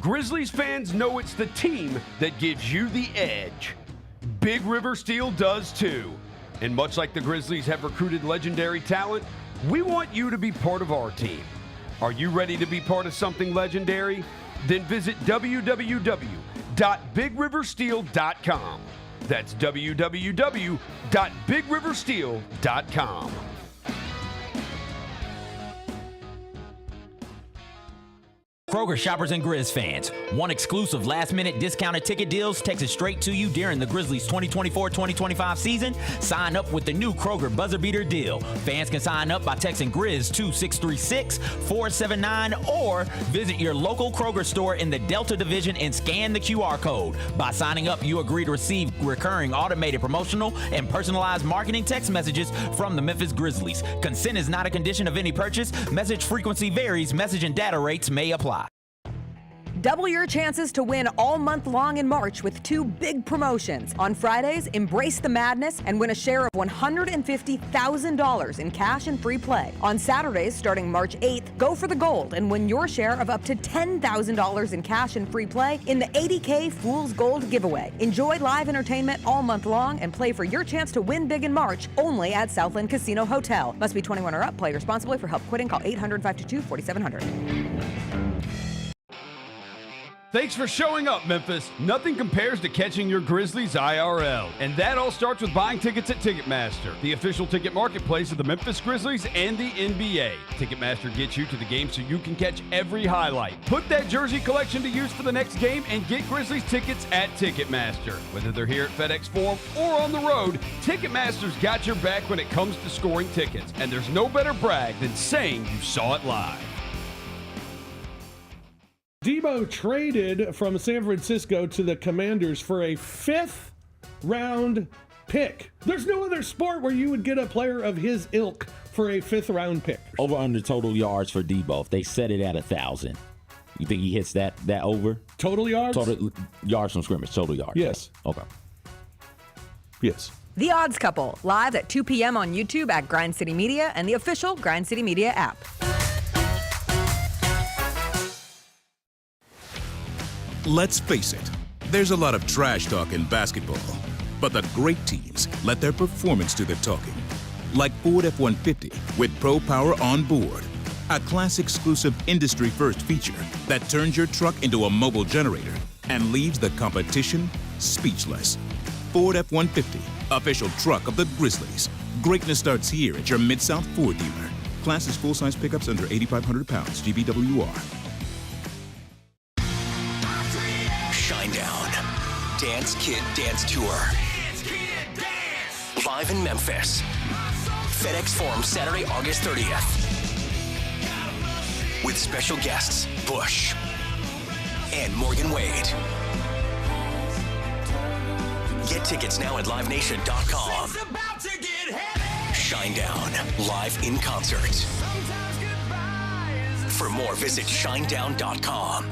Grizzlies fans know it's the team that gives you the edge. Big River Steel does too. And much like the Grizzlies have recruited legendary talent, we want you to be part of our team. Are you ready to be part of something legendary? Then visit www.bigriversteel.com. That's www.bigriversteel.com. Kroger shoppers and Grizz fans, one exclusive last-minute discounted ticket deals texted straight to you during the Grizzlies 2024-2025 season. Sign up with the new Kroger Buzzer Beater deal. Fans can sign up by texting Grizz to 636-479 or visit your local Kroger store in the Delta Division and scan the QR code. By signing up, you agree to receive recurring automated promotional and personalized marketing text messages from the Memphis Grizzlies. Consent is not a condition of any purchase. Message frequency varies. Message and data rates may apply. Double your chances to win all month long in March with two big promotions. On Fridays, embrace the madness and win a share of $150,000 in cash and free play. On Saturdays, starting March 8th, go for the gold and win your share of up to $10,000 in cash and free play in the $80K Fool's Gold giveaway. Enjoy live entertainment all month long and play for your chance to win big in March only at Southland Casino Hotel. Must be 21 or up. Play responsibly. For help quitting, call 800-522-4700. Thanks for showing up, Memphis. Nothing compares to catching your Grizzlies IRL. And that all starts with buying tickets at Ticketmaster, the official ticket marketplace of the Memphis Grizzlies and the NBA. Ticketmaster gets you to the game so you can catch every highlight. Put that jersey collection to use for the next game and get Grizzlies tickets at Ticketmaster. Whether they're here at FedEx Forum or on the road, Ticketmaster's got your back when it comes to scoring tickets. And there's no better brag than saying you saw it live. Debo traded from San Francisco to the Commanders for a 5th-round pick. There's no other sport where you would get a player of his ilk for a 5th-round pick. Over under total yards for Debo. If they set it at 1,000, you think he hits that over? Total yards? Total yards from scrimmage. Total yards. Yes. Okay. Yes. The Odds Couple, live at 2 p.m. on YouTube at Grind City Media and the official Grind City Media app. Let's face it, there's a lot of trash talk in basketball, but the great teams let their performance do the talking. Like Ford F-150 with Pro Power on board, a class-exclusive industry-first feature that turns your truck into a mobile generator and leaves the competition speechless. Ford F-150, official truck of the Grizzlies. Greatness starts here at your Mid-South Ford dealer. Class is full-size pickups under 8,500 pounds, GVWR. Shinedown, Dance Kid Dance Tour. Live in Memphis. FedEx Forum, Saturday, August 30th. With special guests, Bush and Morgan Wade. Get tickets now at livenation.com. Shinedown, live in concert. For more, visit shinedown.com.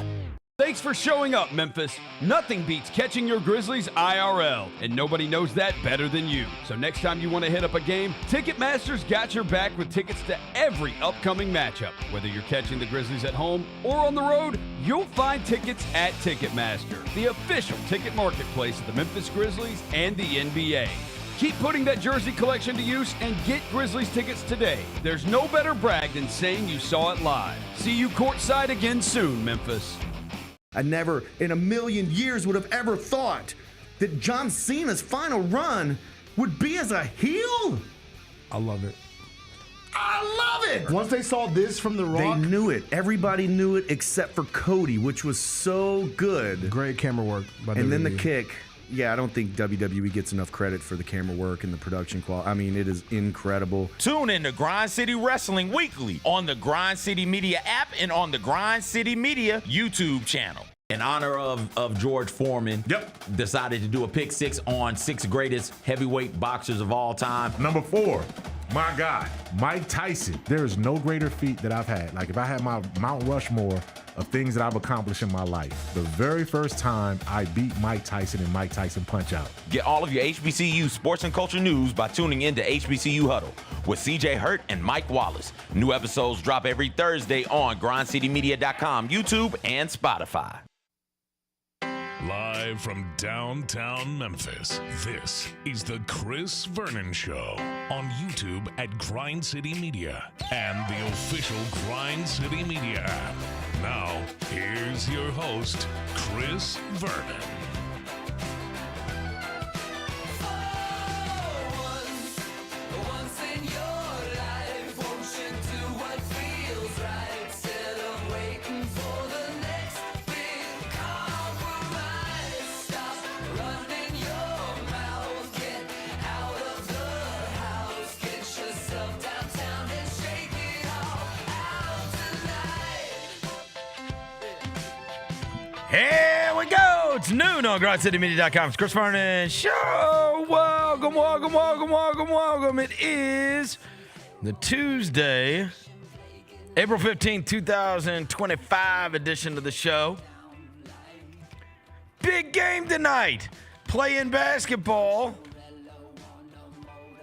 Thanks for showing up, Memphis. Nothing beats catching your Grizzlies IRL, and nobody knows that better than you. So next time you want to hit up a game, Ticketmaster's got your back with tickets to every upcoming matchup. Whether you're catching the Grizzlies at home or on the road, you'll find tickets at Ticketmaster, the official ticket marketplace of the Memphis Grizzlies and the NBA. Keep putting that jersey collection to use and get Grizzlies tickets today. There's no better brag than saying you saw it live. See you courtside again soon, Memphis. I never in a million years would have ever thought that John Cena's final run would be as a heel. I love it. I love it. Once they saw this from The Rock. They knew it. Everybody knew it except for Cody, which was so good. Great camera work by WWE. And then the kick. Yeah, I don't think WWE gets enough credit for the camera work and the production quality. I mean, it is incredible. Tune in to Grind City Wrestling weekly on the Grind City Media app and on the Grind City Media YouTube channel. In honor of George Foreman, decided to do a pick six on 6 greatest heavyweight boxers of all time. Number 4, my guy, Mike Tyson. There is no greater feat that I've had. Like if I had my Mount Rushmore of things that I've accomplished in my life, the very first time I beat Mike Tyson in Mike Tyson Punch-Out. Get all of your HBCU sports and culture news by tuning in to HBCU Huddle with CJ Hurt and Mike Wallace. New episodes drop every Thursday on grindcitymedia.com, YouTube, and Spotify. Live from downtown Memphis, this is the Chris Vernon Show on YouTube at Grind City Media and the official Grind City Media app. Now, here's your host, Chris Vernon. Here we go. It's noon on GrindCityMedia.com. It's Chris Vernon Show. Welcome, welcome, welcome, welcome, welcome. It is the Tuesday, April 15th, 2025 edition of the show. Big game tonight. Playing basketball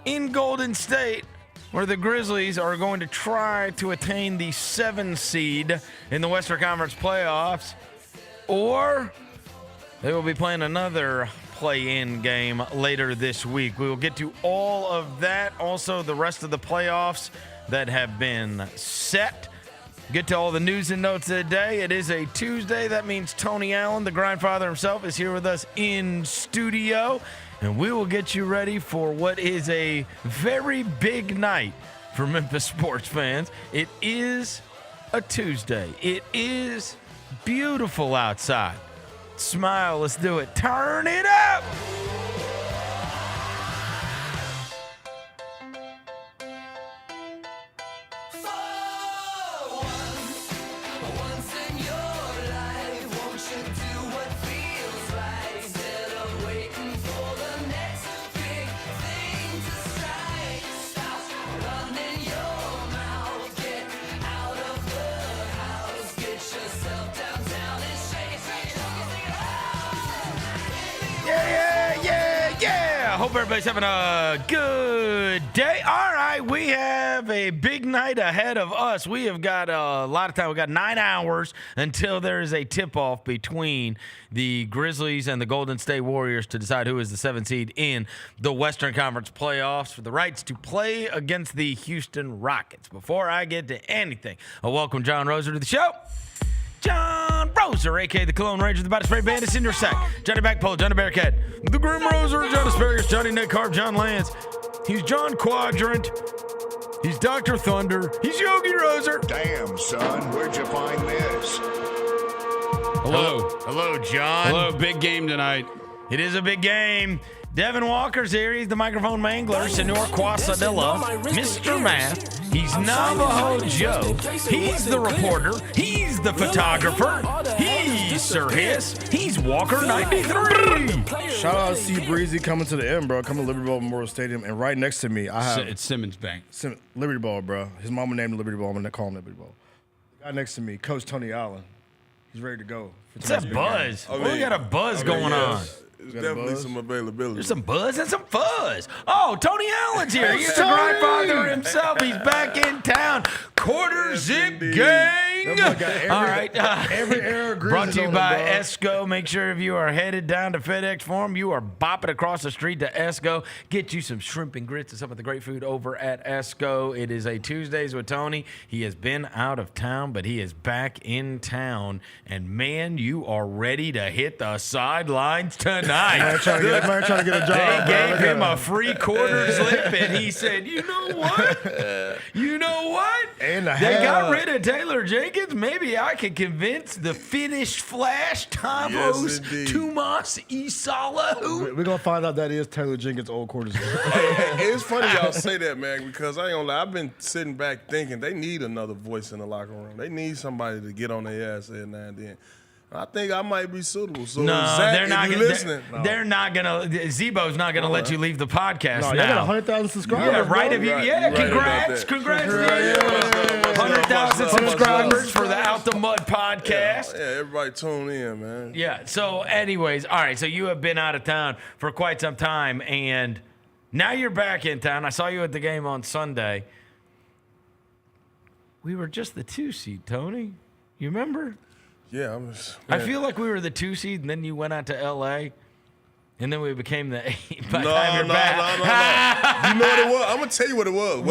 in Golden State, where the Grizzlies are going to try to attain the 7 seed in the Western Conference playoffs. Or they will be playing another play-in game later this week. We will get to all of that. Also, the rest of the playoffs that have been set. Get to all the news and notes of the day. It is a Tuesday. That means Tony Allen, the Grindfather himself, is here with us in studio. And we will get you ready for what is a very big night for Memphis sports fans. It is a Tuesday. It is beautiful outside. Smile, let's do it. Turn it up. Hope everybody's having a good day. All right, we have a big night ahead of us. We have got a lot of time. We've got 9 hours until there is a tip-off between the Grizzlies and the Golden State Warriors to decide who is the 7th seed in the Western Conference playoffs for the rights to play against the Houston Rockets. Before I get to anything, I welcome John Roser to the show. John Roser, a.k.a. the Cologne Ranger, the Body Spray Bandits in your sack. Johnny Backpole, Johnny Bearcat, the Grim Roser, John Asparagus, Johnny Nick Carp, John Lance. He's John Quadrant. He's Dr. Thunder. He's Yogi Roser. Damn, son, where'd you find this? Hello. Hello, John. Hello, big game tonight. It is a big game. Devin Walker's here. He's the microphone mangler. Senor Quasadilla. Mr. Math. He's Navajo Joe. He's the reporter. He's the photographer. He's Sir Hiss. He's Walker 93. Shout out to C Breezy coming to the end, bro. Coming to Liberty Ball Memorial Stadium. And right next to me, I have... It's Simmons Bank. Liberty Ball, bro. His mama named him Liberty Ball. I'm going to call him Liberty Ball. The guy next to me, Coach Tony Allen. He's ready to go. What's that buzz? We got a buzz going on. There's definitely some availability. There's some buzz and some fuzz. Oh, Tony Allen's here. He's the Grindfather himself. He's back in town. Quarter Zip Gang. All right. Every era brought to you by ESCO. Make sure if you are headed down to FedEx Forum, you are bopping across the street to ESCO. Get you some shrimp and grits and some of the great food over at ESCO. It is a Tuesdays with Tony. He has been out of town, but he is back in town. And, man, you are ready to hit the sidelines tonight. Man trying to get a job. They gave him a free quarter zip, and he said, you know what? You know what? And they got rid of Taylor Jenkins. Maybe I can convince the Finnish Flash, Tavos, Tumas, Isalahu. We're going to find out that is Taylor Jenkins' old quarters. It's funny y'all say that, man, because I ain't gonna lie. I've been sitting back thinking they need another voice in the locker room. They need somebody to get on their ass every now and then. I think I might be suitable. So no, Zach, they're not. They're not gonna. Zebo's not gonna let you leave the podcast. No, now. you got 100,000 subscribers. Yeah, right. Bro. If you, right, yeah, right congrats. 100,000 subscribers for the Out the Mud podcast. Yeah, everybody tune in, man. Yeah. So, anyways, all right. So you have been out of town for quite some time, and now you're back in town. I saw you at the game on Sunday. We were just the 2 seed, Tony. You remember? Yeah, I feel like we were the 2 seed, and then you went out to L.A., and then we became the 8. No. You know what it was? I'm gonna tell you what it was.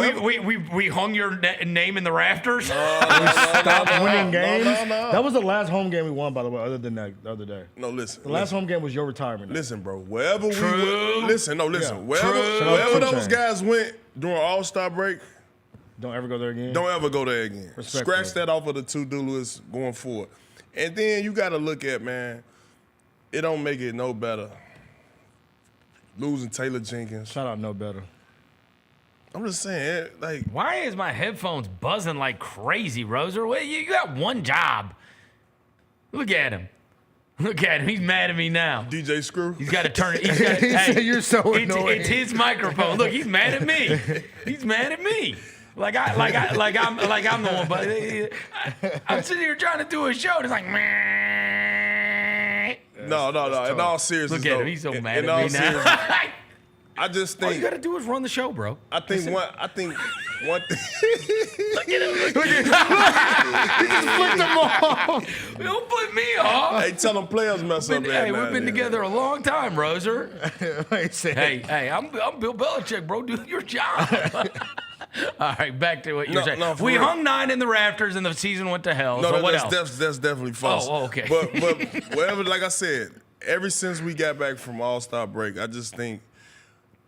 We hung your name in the rafters. Stopped winning games. No. That was the last home game we won, by the way. Other than that, the other day. No, listen. The last home game was your retirement. Listen, bro. Wherever we True. went, listen. Yeah. Wherever those guys went during All-Star break, don't ever go there again. don't ever go there again. Respectfully. Scratch that off of the to-do list going forward. And then you got to look at, man, it don't make it no better. Losing Taylor Jenkins. Shout out no better. I'm just saying, like, Why is my headphones buzzing like crazy, Roser? Well, you got one job. Look at him. Look at him. He's mad at me now. DJ Screw. He's got to turn it. Hey, You're so annoying. It's his microphone. Look, he's mad at me. He's mad at me. I'm the one. But I'm sitting here trying to do a show. And it's like, meh. No. In all seriousness, Look at though, him. He's so mad in at all me now. seriousness, I just think All you got to do is run the show, bro. I think one thing. Look at him. He just flicked them off. Don't flip me off. Hey, tell them players mess up. Hey, we've been together a long time, Roser. Hey, I'm Bill Belichick, bro. Do your job. All right, back to what you're saying. No, we real. hung 9 in the rafters, and the season went to hell. No, so what else? that's definitely false. Oh, okay. But whatever, like I said, ever since we got back from All-Star break, I just think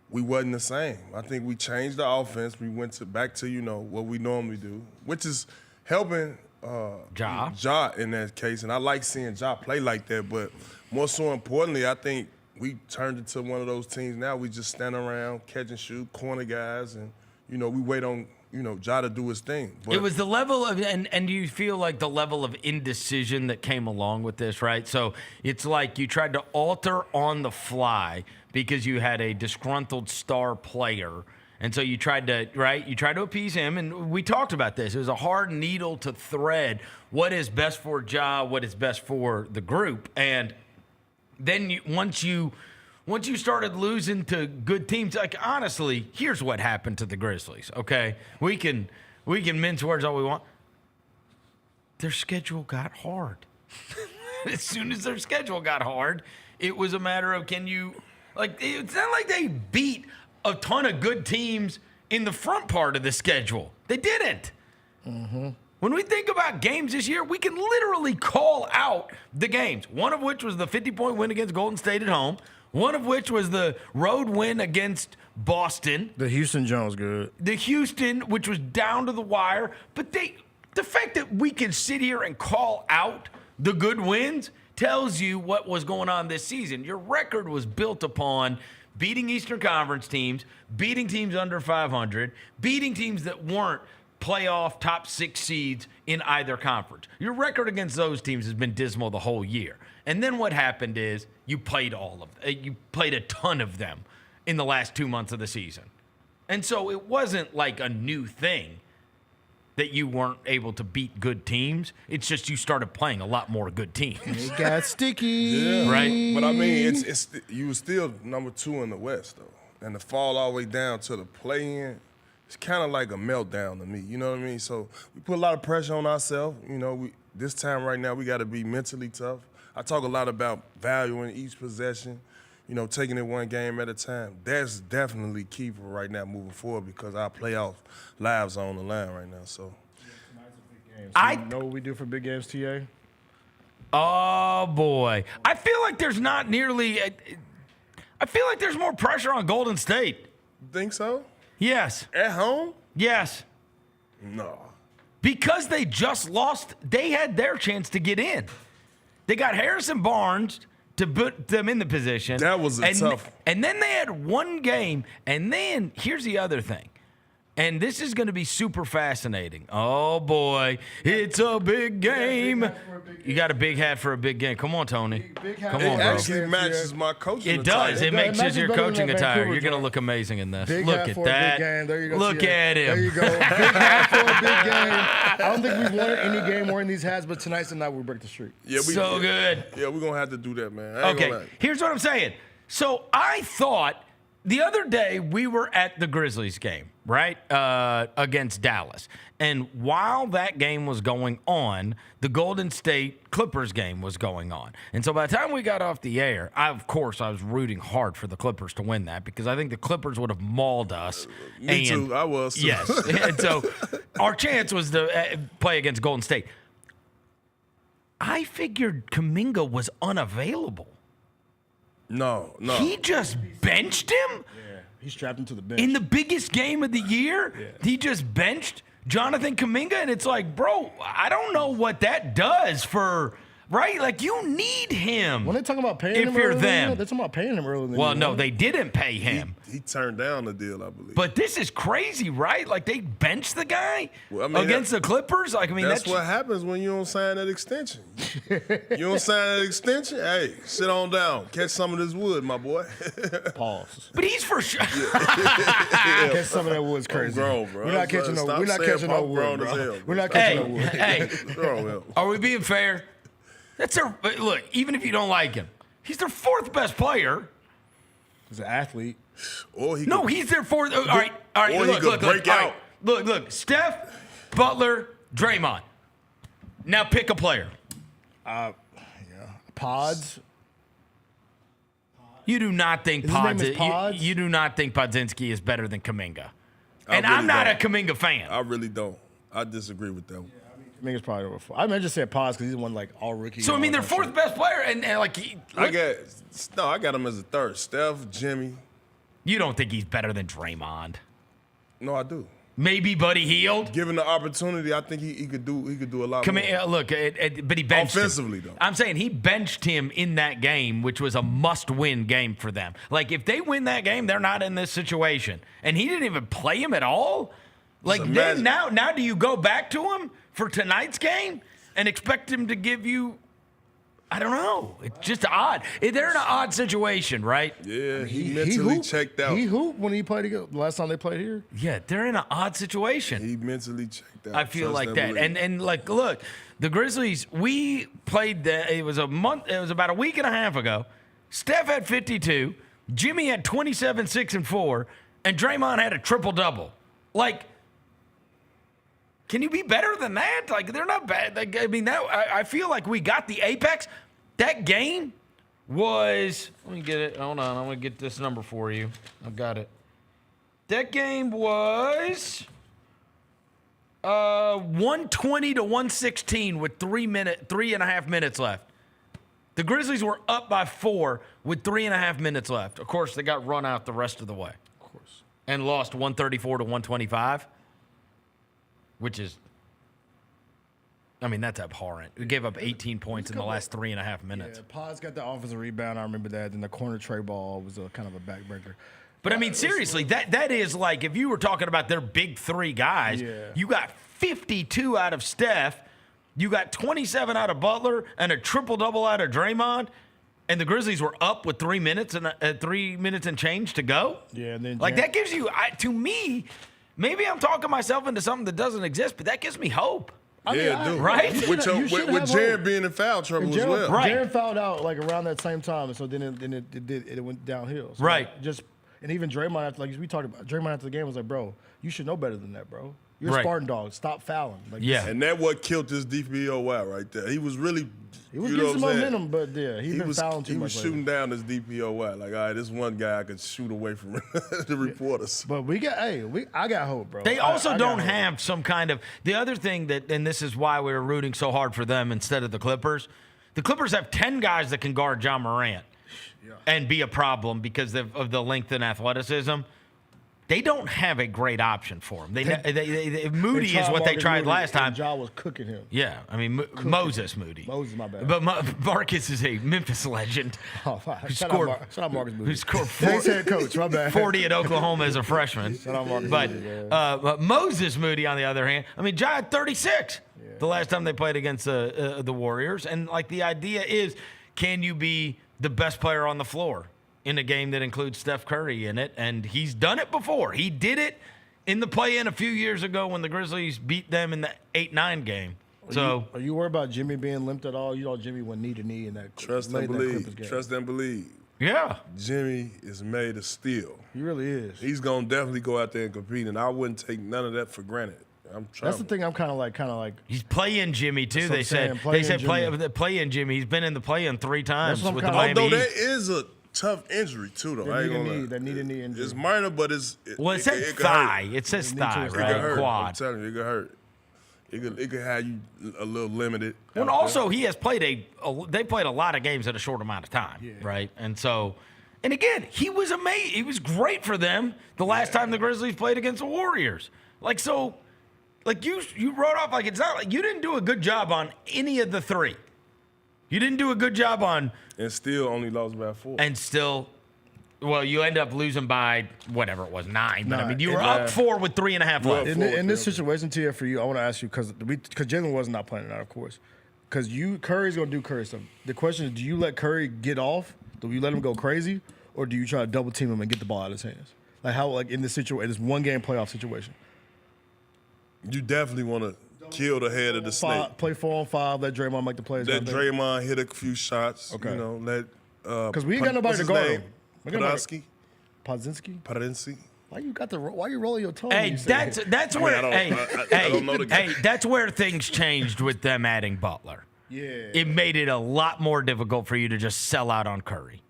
we wasn't the same. I think we changed the offense. We went back to what we normally do, which is helping Ja in that case. And I like seeing Ja play like that. But more so importantly, I think we turned into one of those teams now. We just stand around, catch and shoot, corner guys, and we wait on Ja to do his thing. But it was the level of, and you feel like the level of indecision that came along with this, right? So it's like you tried to alter on the fly because you had a disgruntled star player. And so you tried to appease him. And we talked about this. It was a hard needle to thread. What is best for Ja? What is best for the group? And then once you started losing to good teams, like honestly, here's what happened to the Grizzlies. Okay, we can mince words all we want. Their schedule got hard. As soon as their schedule got hard, it was a matter of it's not like they beat a ton of good teams in the front part of the schedule. They didn't. Mm-hmm. When we think about games this year, we can literally call out the games. One of which was the 50-point win against Golden State at home. One of which was the road win against Boston. The Houston Jones good. The Houston, which was down to the wire. But the fact that we can sit here and call out the good wins tells you what was going on this season. Your record was built upon beating Eastern Conference teams, beating teams under 500, beating teams that weren't playoff top 6 seeds in either conference. Your record against those teams has been dismal the whole year. And then what happened is you played you played a ton of them in the last 2 months of the season. And so it wasn't like a new thing that you weren't able to beat good teams. It's just you started playing a lot more good teams. It got sticky. Yeah. Right? But I mean, you were still number 2 in the West, though. And to fall all the way down to the play-in, it's kind of like a meltdown to me. You know what I mean? So we put a lot of pressure on ourselves. This time right now, we got to be mentally tough. I talk a lot about valuing each possession, taking it one game at a time. That's definitely key for right now moving forward because our playoff lives are on the line right now. So, You know what we do for big games, TA? Oh, boy. I feel like there's not nearly – I feel like there's more pressure on Golden State. Think so? Yes. At home? Yes. No. Because they just lost – they had their chance to get in. They got Harrison Barnes to put them in the position. That was tough. And then they had one game. And then here's the other thing. And this is going to be super fascinating. Oh, boy. It's a big game. You got a big hat for a big game. Come on, Tony. Come on, bro. It actually matches my coaching attire. It does. It matches your coaching attire. You're going to look amazing in this. Look at that. There you go. Look at him. There you go. Big hat for a big game. I don't think we've won any game wearing these hats, but tonight's the night we break the streak. Yeah, so good. Yeah, we're going to have to do that, man. Okay, here's what I'm saying. So I thought the other day we were at the Grizzlies game, right, against Dallas. And while that game was going on, the Golden State Clippers game was going on. And so by the time we got off the air, of course, I was rooting hard for the Clippers to win that because I think the Clippers would have mauled us. Me too. I was. Too. Yes. And so our chance was to play against Golden State. I figured Kuminga was unavailable. No. He just benched him? Yeah, he strapped him to the bench. In the biggest game of the year, he just benched Jonathan Kuminga, and it's like, bro, I don't know what that does for, right? Like, you need him. When they talking about paying him, if you're them, they're talking about paying him earlier. Well, no, they didn't pay him. He turned down the deal, I believe. But this is crazy, right? Like, they benched the guy against the Clippers. Like, I mean, that's what happens when you don't sign that extension. You don't sign that extension. Hey, sit on down, catch some of this wood, my boy. Pause. But he's for sure. Catch some of that wood's crazy. Grown, bro. We're not catching no. We're not catching no wood, bro. We're not catching no wood. Hey, are we being fair? That's their look. Even if you don't like him, he's their fourth best player. He's an athlete. He's their fourth. All right. Or Look, he could break out. Look. Steph, Butler, Draymond. Now pick a player. Pods. You do not think His name is Pods? You do not think Podziemski is better than Kuminga. I And really I'm not don't. a Kuminga fan. I really don't. I disagree with that one. Kuminga's probably over 4. I just said Pods because he's the one like all rookie. So I mean, their fourth best player, and like I got him as a third. Steph, Jimmy. You don't think he's better than Draymond? No, I do. Maybe Buddy Hield. Given the opportunity, I think he could do a lot more. Look, but he benched offensively him. though. I'm saying he benched him in that game, which was a must-win game for them. Like if they win that game, they're not in this situation, and he didn't even play him at all. Like then now do you go back to him for tonight's game and expect him to give you? I don't know. It's just odd. They're in an odd situation, right? Yeah, he mentally checked out. He hooped when he played the last time they played here. Yeah, they're in an odd situation. He mentally checked out. I feel like that. And like, look, the Grizzlies, we played it was about a week and a half ago. Steph had 52, Jimmy had 27, 6, and 4, and Draymond had a triple-double. Like, can you be better than that? Like, they're not bad. Like, I mean, I feel like we got the apex. That game was, let me get it. Hold on. I'm going to get this number for you. I've got it. That game was 120 to 116 with 3.5 minutes left. The Grizzlies were up by 4 with 3.5 minutes left. Of course, they got run out the rest of the way. Of course. And lost 134 to 125. Which is, I mean, that's abhorrent. We gave up 18 points in the last 3.5 minutes. Yeah, Pods got the offensive rebound. I remember that. Then the corner tray ball was a kind of a backbreaker. But I mean, seriously, that is like if you were talking about their big three guys, you got 52 out of Steph, you got 27 out of Butler, and a triple-double out of Draymond, and the Grizzlies were up with 3 minutes and 3 minutes and change to go. Yeah, and then like that gives you, to me. Maybe I'm talking myself into something that doesn't exist, but that gives me hope. Dude. Right? With Jaren being in foul trouble as well. Right. Jaren fouled out like around that same time, so then it went downhill. So right. And even Draymond, after, like we talked about, Draymond after the game was like, bro, you should know better than that, bro. You're a Spartan dog. Stop fouling. Like, And that what killed this DPOY right there. He was really, he was getting some momentum, but he been fouling too much. He was shooting down this DPOY. Like, all right, this one guy I could shoot away from the reporters. But I got hope, bro. They also don't have some kind of, the other thing that, and this is why we were rooting so hard for them instead of the Clippers have 10 guys that can guard John Morant and be a problem because of the length and athleticism. They don't have a great option for him. Moody is what they tried last time. Ja was cooking him. Yeah, I mean, Moses Moody. Moses, my bad. But Marcus is a Memphis legend. Oh, Shout out Marcus Moody. Who scored head coach, my bad. 40 at Oklahoma as a freshman. Shout out Marcus but, Moody, but Moses Moody, on the other hand, I mean, Ja had 36 the last time they played against the Warriors. And, like, the idea is, can you be the best player on the floor in a game that includes Steph Curry in it? And he's done it before. He did it in the play-in a few years ago when the Grizzlies beat them in the 8-9 game. So, are you worried about Jimmy being limped at all? You know Jimmy went knee to knee in that. Trust and believe. Trust and believe. Yeah. Jimmy is made of steel. He really is. He's gonna definitely go out there and compete, and I wouldn't take none of that for granted. That's the thing. I'm kind of like. He's playing Jimmy too. That's They what I'm said saying, play-in Jimmy. He's been in the play-in 3 times with the Although Miami Heat. that is a tough injury too, though. I ain't gonna lie. That need a knee injury. It's minor, but it says could thigh. hurt. It says thigh, It right? could hurt. Quad. I'm telling you, it could hurt. It could have you a little limited. Well, also he has played they played a lot of games in a short amount of time, right? And so, and again, he was amazing. He was great for them the last time the Grizzlies played against the Warriors. Like you wrote off like it's not like you didn't do a good job on any of the 3. You didn't do a good job on. And still only lost by 4. And still, well, you end up losing by whatever it was 9. But I mean, you were up 4 with 3.5 left. In this situation, Tia, for you, I want to ask you because Jalen was not playing tonight, of course. Because Curry's gonna do Curry stuff. The question is, do you let Curry get off? Do you let him go crazy, or do you try to double team him and get the ball out of his hands? Like in this situation, this 1-game playoff situation. You definitely want to kill the head of the snake. Play 4-on-5. Let Draymond make the plays. Let Draymond hit a few shots. Okay. You know, let because we ain't got nobody to guard him. Podolski. Podzinski. Why you rolling your tongue? Hey, that's where that's where things changed with them adding Butler. Yeah. It made it a lot more difficult for you to just sell out on Curry.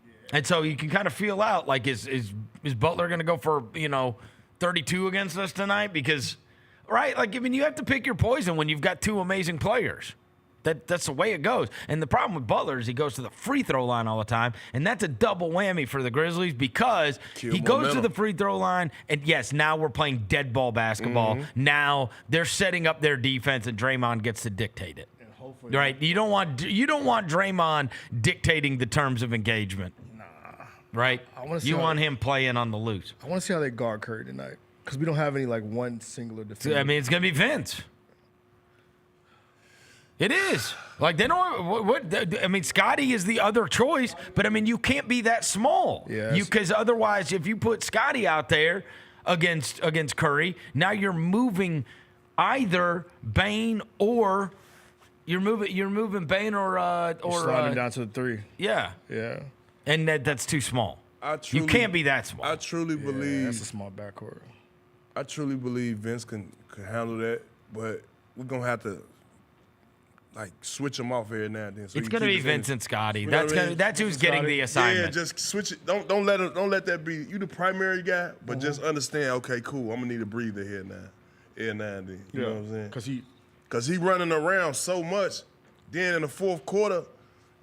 Yeah. And so you can kind of feel out like is Butler going to go for 32 against us tonight? Because right, like I mean you have to pick your poison when you've got 2 amazing players. That's the way it goes. And the problem with Butler is he goes to the free throw line all the time, and that's a double whammy for the Grizzlies because he goes to the free throw line, and yes, now we're playing dead ball basketball. Mm-hmm. Now they're setting up their defense, and Draymond gets to dictate it. Right? You don't want Draymond dictating the terms of engagement. Nah. Right? You want him playing on the loose. I want to see how they guard Curry tonight because we don't have any one singular defender. I mean, it's going to be Vince. It is. Like, they don't. I mean, Scotty is the other choice, but I mean, you can't be that small. Yeah. Because otherwise, if you put Scotty out there against Curry, now you're moving either Bane or you're moving Bane or sliding down to the 3. Yeah. Yeah. And that's too small. You can't be that small. I truly believe that's a small backcourt. I truly believe Vince can handle that, but we're gonna have to switch them off every now and then. So it's gonna be Vince and Scotty. That's who's getting the assignment. Yeah, just switch it. Don't let that be you the primary guy, but just understand. Okay, cool. I'm gonna need a breather here now, every now and then. You know what I'm saying? Because he running around so much. Then in the fourth quarter,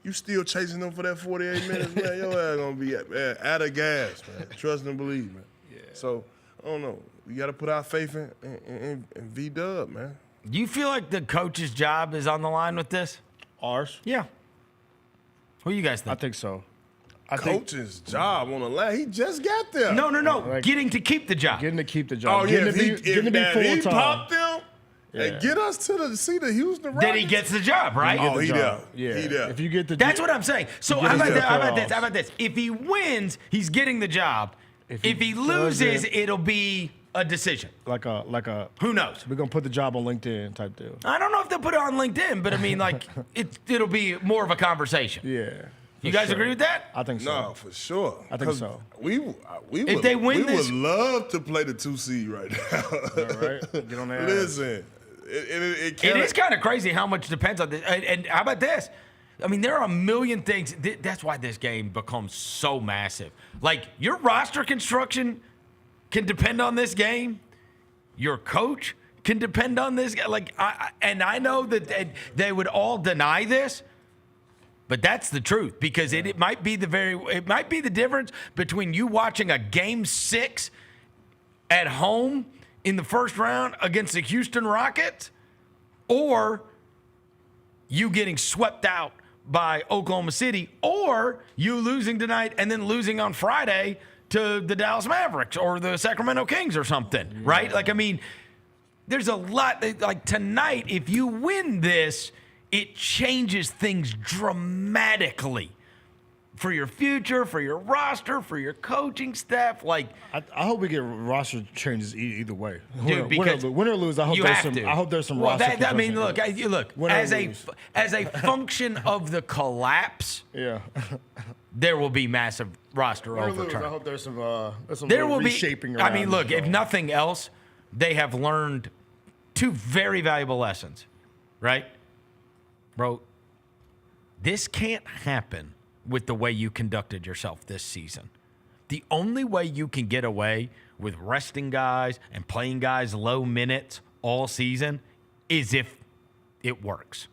you still chasing him for that 48 minutes, man. Your ass gonna be out of gas, man. Trust and believe, man. Yeah. So I don't know. We got to put our faith in V-Dub, man. Do you feel like the coach's job is on the line with this? Ours? Yeah. What do you guys think? I think so. Coach's job on the line. He just got there. No. Getting to keep the job. Getting to keep the job. Oh, yeah. If he popped them and get us to see the Houston Rockets. Then he gets the job, right? He there. Yeah. He there. If you get the That's what I'm saying. So how about this? If he wins, he's getting the job. If he loses, it'll be a decision. Like a who knows? We're gonna put the job on LinkedIn type deal. I don't know if they'll put it on LinkedIn, but I mean, it'll be more of a conversation. Yeah. You guys agree with that? I think so. No, for sure. I think so. We they win this, would love to play the 2 seed right now. Right? Get on there. Listen, it is kind of crazy how much depends on this. And how about this? I mean, there are a million things. That's why this game becomes so massive. Like, your roster construction can depend on this game. Your coach can depend on this. I know that they would all deny this, but that's the truth because it might be the difference between you watching a Game 6 at home in the first round against the Houston Rockets or you getting swept out by Oklahoma City, or you losing tonight and then losing on Friday to the Dallas Mavericks or the Sacramento Kings or something, right? Like, I mean, there's a lot. Like, tonight, if you win this, it changes things dramatically for your future, for your roster, for your coaching staff. Like, I hope we get roster changes either way. Dude, because win or lose, I hope there's some roster. I mean, look, as a function of the collapse. Yeah. there will be massive roster Win or lose, overturn. I hope there's some There will reshaping be. around. I mean, look, if nothing else, they have learned 2 very valuable lessons, right? Bro, this can't happen with the way you conducted yourself this season. The only way you can get away with resting guys and playing guys low minutes all season is if it works.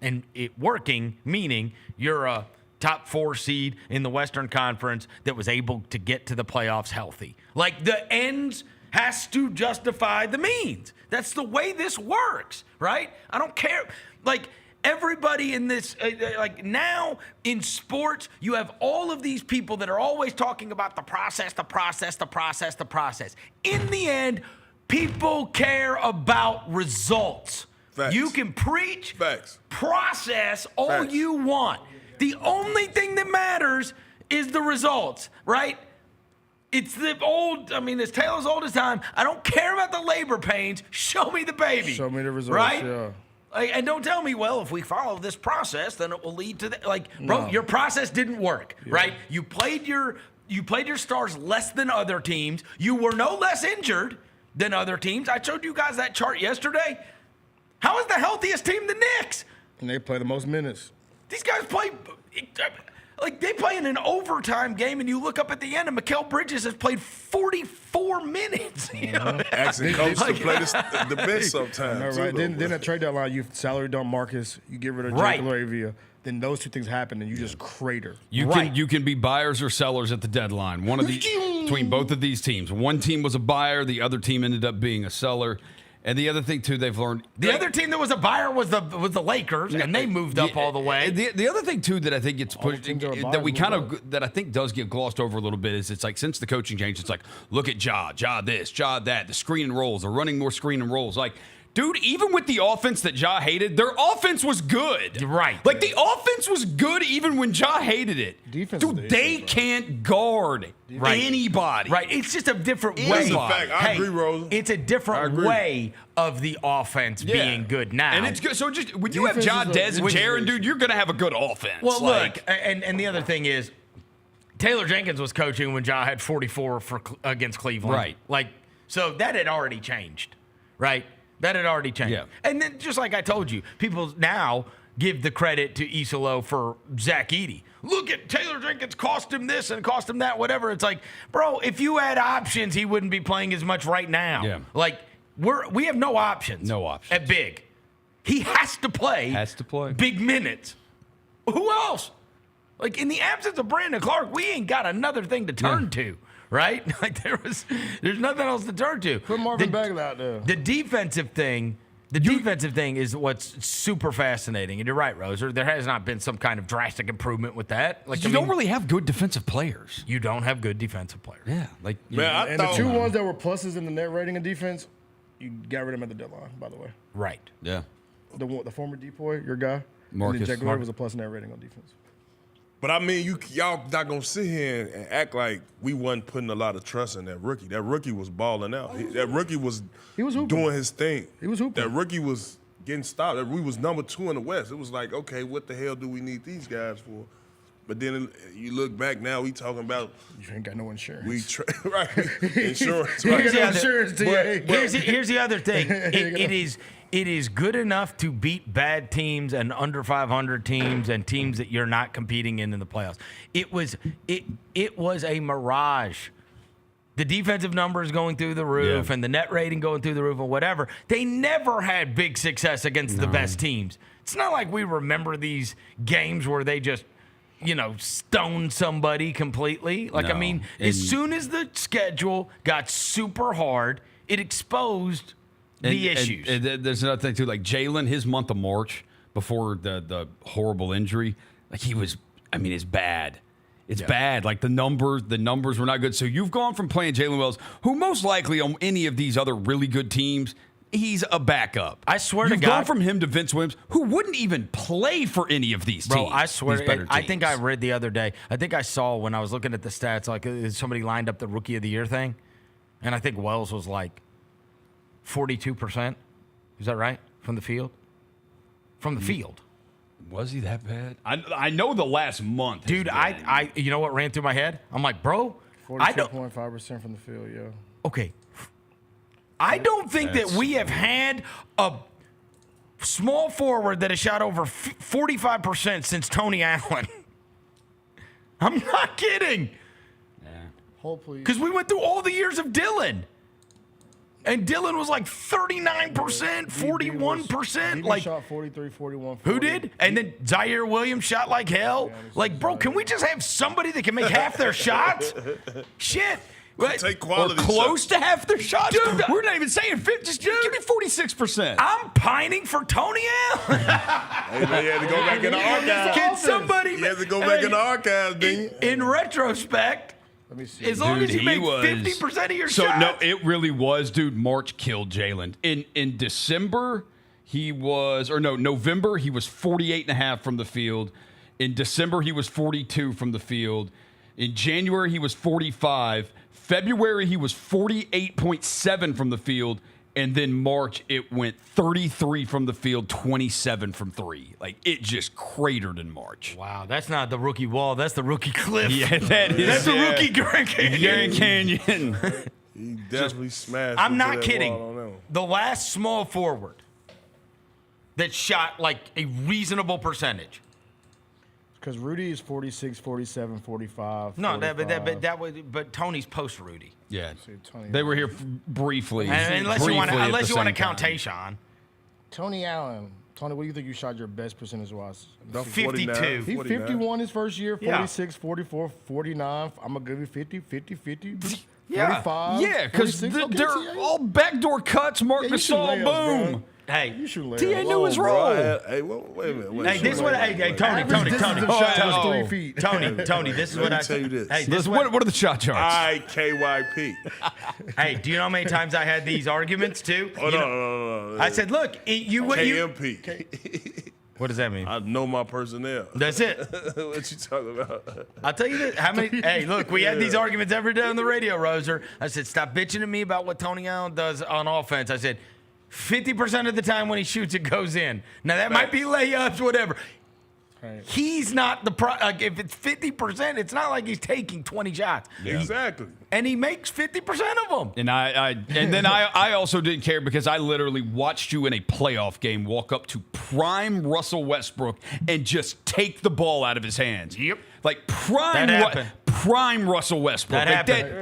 And it working, meaning you're a top 4 seed in the Western Conference that was able to get to the playoffs healthy. Like, the ends has to justify the means. That's the way this works, right? I don't care. Like, everybody in this, like, now in sports, you have all of these people that are always talking about the process, the process, the process, the process. In the end, people care about results. Facts. You can preach, Facts. process all Facts. you want. The only thing that matters is the results, right? It's the old, I mean, it's tale as old as time. I don't care about the labor pains. Show me the baby. Show me the results, right? yeah. Like, and don't tell me, well, if we follow this process, then it will lead to that. Like, bro, your process didn't work, right? You played your stars less than other teams. You were no less injured than other teams. I showed you guys that chart yesterday. How is the healthiest team the Knicks? And they play the most minutes. These guys play, like, they play in an overtime game, and you look up at the end, and Mikal Bridges has played 44 minutes. You know? Asking coach to play the bench sometimes. Right. Then at trade deadline, you salary dump Marcus, you get rid of Jake Laravia. Then those 2 things happen, and you just crater. You can be buyers or sellers at the deadline. One of the between both of these teams. One team was a buyer, the other team ended up being a seller. And the other thing too, they've learned the other team that was a buyer was the Lakers, and they moved up all the way. The other thing too that I think gets pushed that we kind of that I think does get glossed over a little bit is it's like since the coaching change, it's like look at Ja this, Ja that, the screen and rolls, they're running more screen and rolls. Like, dude, even with the offense that Ja hated, their offense was good. Right. Like, the offense was good even when Ja hated it. Defense Dude, they can't guard anybody. Right. It's just a different way. That's a fact. I agree, Rose. It's a different way of the offense being good now. And it's good. So just when you have Ja, Dez, and Jaren, dude, you're going to have a good offense. Well, look, and the other thing is, Taylor Jenkins was coaching when Ja had 44 against Cleveland. Right. Like, so that had already changed, right? That had already changed. Yeah. And then, just like I told you, people now give the credit to Isolo for Zach Edey. Look at Taylor Jenkins, cost him this and cost him that, whatever. It's like, bro, if you had options, he wouldn't be playing as much right now. Yeah. Like, we have no options. No options. At big. He has to play. Big minutes. Who else? Like, in the absence of Brandon Clark, we ain't got another thing to turn to. Right? Like, there's nothing else to turn to. Put Marvin Bagley out there. The defensive thing is what's super fascinating. And you're right, Roser. There has not been some kind of drastic improvement with that. Like, you don't really have good defensive players. You don't have good defensive players. Yeah. Like, And the 2 ones that were pluses in the net rating of defense, you got rid of them at the deadline, by the way. Right. Yeah. The former Depoy, your guy. Marcus. And then Jack Lloyd was a plus net rating on defense. But I mean, y'all not gonna sit here and act like we wasn't putting a lot of trust in that rookie. That rookie was balling out. That rookie was doing his thing. He was hooping. That rookie was getting stopped. We was number 2 in the West. It was like, okay, what the hell do we need these guys for? But then you look back now, we talking about you ain't got no insurance. Right, insurance. Right. Here's the other thing. It is good enough to beat bad teams and under 500 teams and teams that you're not competing in the playoffs. It was a mirage. The defensive numbers going through the roof and the net rating going through the roof and whatever. They never had big success against the best teams. It's not like we remember these games where they just stone somebody completely. Like, I mean, as soon as the schedule got super hard, it exposed the issues. And there's another thing too, like Jalen, his month of March before the horrible injury, like it's bad. It's bad. Like the numbers were not good. So you've gone from playing Jalen Wells, who most likely on any of these other really good teams, he's a backup. I swear to God. You've gone from him to Vince Williams, who wouldn't even play for any of these teams. Bro, I swear. I think I teams. read the other day. I think I saw when I was looking at the stats, like somebody lined up the Rookie of the Year thing, and I think Wells was like 42%. Is that right? From the field? From the field. Was he that bad? I know the last month. Dude, I you know what ran through my head? I'm like, bro, I don't. 42.5% from the field, yeah. Okay. I don't think that we have had a small forward that has shot over 45% since Tony Allen. I'm not kidding. Hopefully. Because we went through all the years of Dylan. And Dylan was like 39%, 41%. He Like, shot 43, 41, 40. who did? And then Zaire Williams shot like hell. Like, bro, can we just have somebody that can make half their shots? Shit. Take quality or close shots. to half their shots. Dude, we're not even saying 50. Just give me 46%. I'm pining for Tony Allen. Hey, man, you had to go back in the archives. Can somebody? You had to go back in the archives, didn't you? In retrospect, let me see. as long as you he make was- 50% of your so shots. no, it really was, dude. March killed Jalen. In December, he was, or no, November, he was 48.5 from the field. In December, he was 42 from the field. In January, he was 45. February, he was 48.7 from the field. And then March, it went 33 from the field, 27 from three. Like, it just cratered in March. Wow, that's not the rookie wall. That's the rookie cliff. Yeah, that is. That's the rookie Grand Canyon. Grand Canyon. He definitely smashed. I'm into not that kidding. wall on that one. The last small forward that shot like a reasonable percentage. Because Rudy is 46, 47, 45. No, 45. but Tony's post Rudy. Yeah, Tony they were here briefly. Unless you want to count time. Tayshaun. Tony Allen. Tony, what do you think you shot your best percentage wise? 52. He 51 his first year, Yeah. 46, 44, 49. I'm going to give you 50, 50, 50. Yeah, 45, yeah, because 46. Okay, they're TA. all backdoor cuts. Mark Yeah, you shoot Gasol, layups, boom. bro. Hey, You shoot TA layups. knew his Bro, role. hey, wait a minute. Hey, this is what. Hey, Tony, Average distance of shot was 3 feet. Tony, this is Let what me I tell you this. Hey, Listen, what are the shot charts? IKYP. Hey, do you know how many times I had these arguments too? Oh, no. I said, look, you. KMP. What does that mean? I know my personnel. That's it. What you talking about? I'll tell you this. How many? Hey, look, we had these arguments every day on the radio, Roser. I said, stop bitching at me about what Tony Allen does on offense. I said, 50% of the time when he shoots, it goes in. Now, that might be layups, whatever. Right. He's not the like if it's 50%, it's not like he's taking 20 shots. Exactly. And he makes 50% of them. And I also didn't care because I literally watched you in a playoff game walk up to prime Russell Westbrook and just take the ball out of his hands. Yep. Like prime Russell Westbrook. That happened.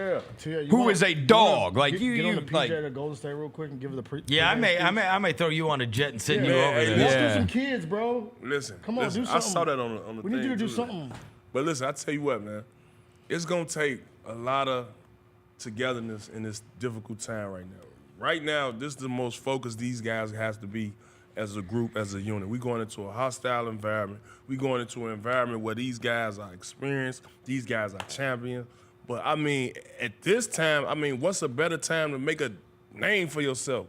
Who is a dog. Like get you on the PJ like to Golden State real quick and give it the pre. Yeah, I may throw you on a jet and send you over there. Let's do some kids, bro. Listen, Come on, listen, do something. I saw that on the We need you to thing, do too. something. But listen, I tell you what, man. It's going to take a lot of togetherness in this difficult time right now. Right now, this is the most focused these guys has to be as a group, as a unit. We're going into a hostile environment. We're going into an environment where these guys are experienced. These guys are champions. But, I mean, at this time, I mean, what's a better time to make a name for yourself?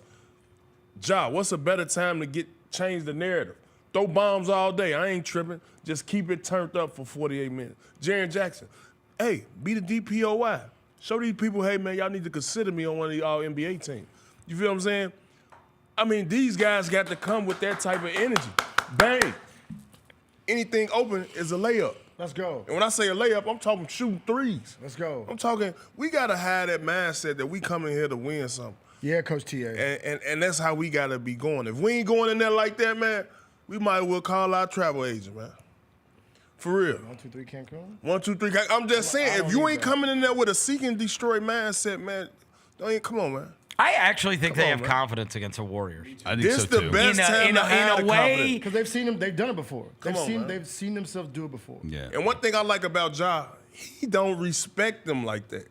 What's a better time to change the narrative? Throw bombs all day. I ain't tripping. Just keep it turned up for 48 minutes. Jaren Jackson, hey, be the DPOY. Show these people, hey, man, y'all need to consider me on one of the All-NBA teams. You feel what I'm saying? I mean, these guys got to come with that type of energy. Bang. Anything open is a layup. Let's go. And when I say a layup, I'm talking shooting threes. Let's go. I'm talking, we got to have that mindset that we come in here to win something. Yeah, Coach TA. And that's how we got to be going. If we ain't going in there like that, man, we might as well call our travel agent, man. For real. 1, 2, 3 Cancun. 1, 2, 3. I'm just saying, if you ain't coming in there with a seek and destroy mindset, man, come on, man. I actually think they have confidence against the Warriors. I think This so too. the best time to have in a the way. confidence. Because they've done it before. Man. They've seen themselves do it before. Yeah. And one thing I like about Ja, he don't respect them like that.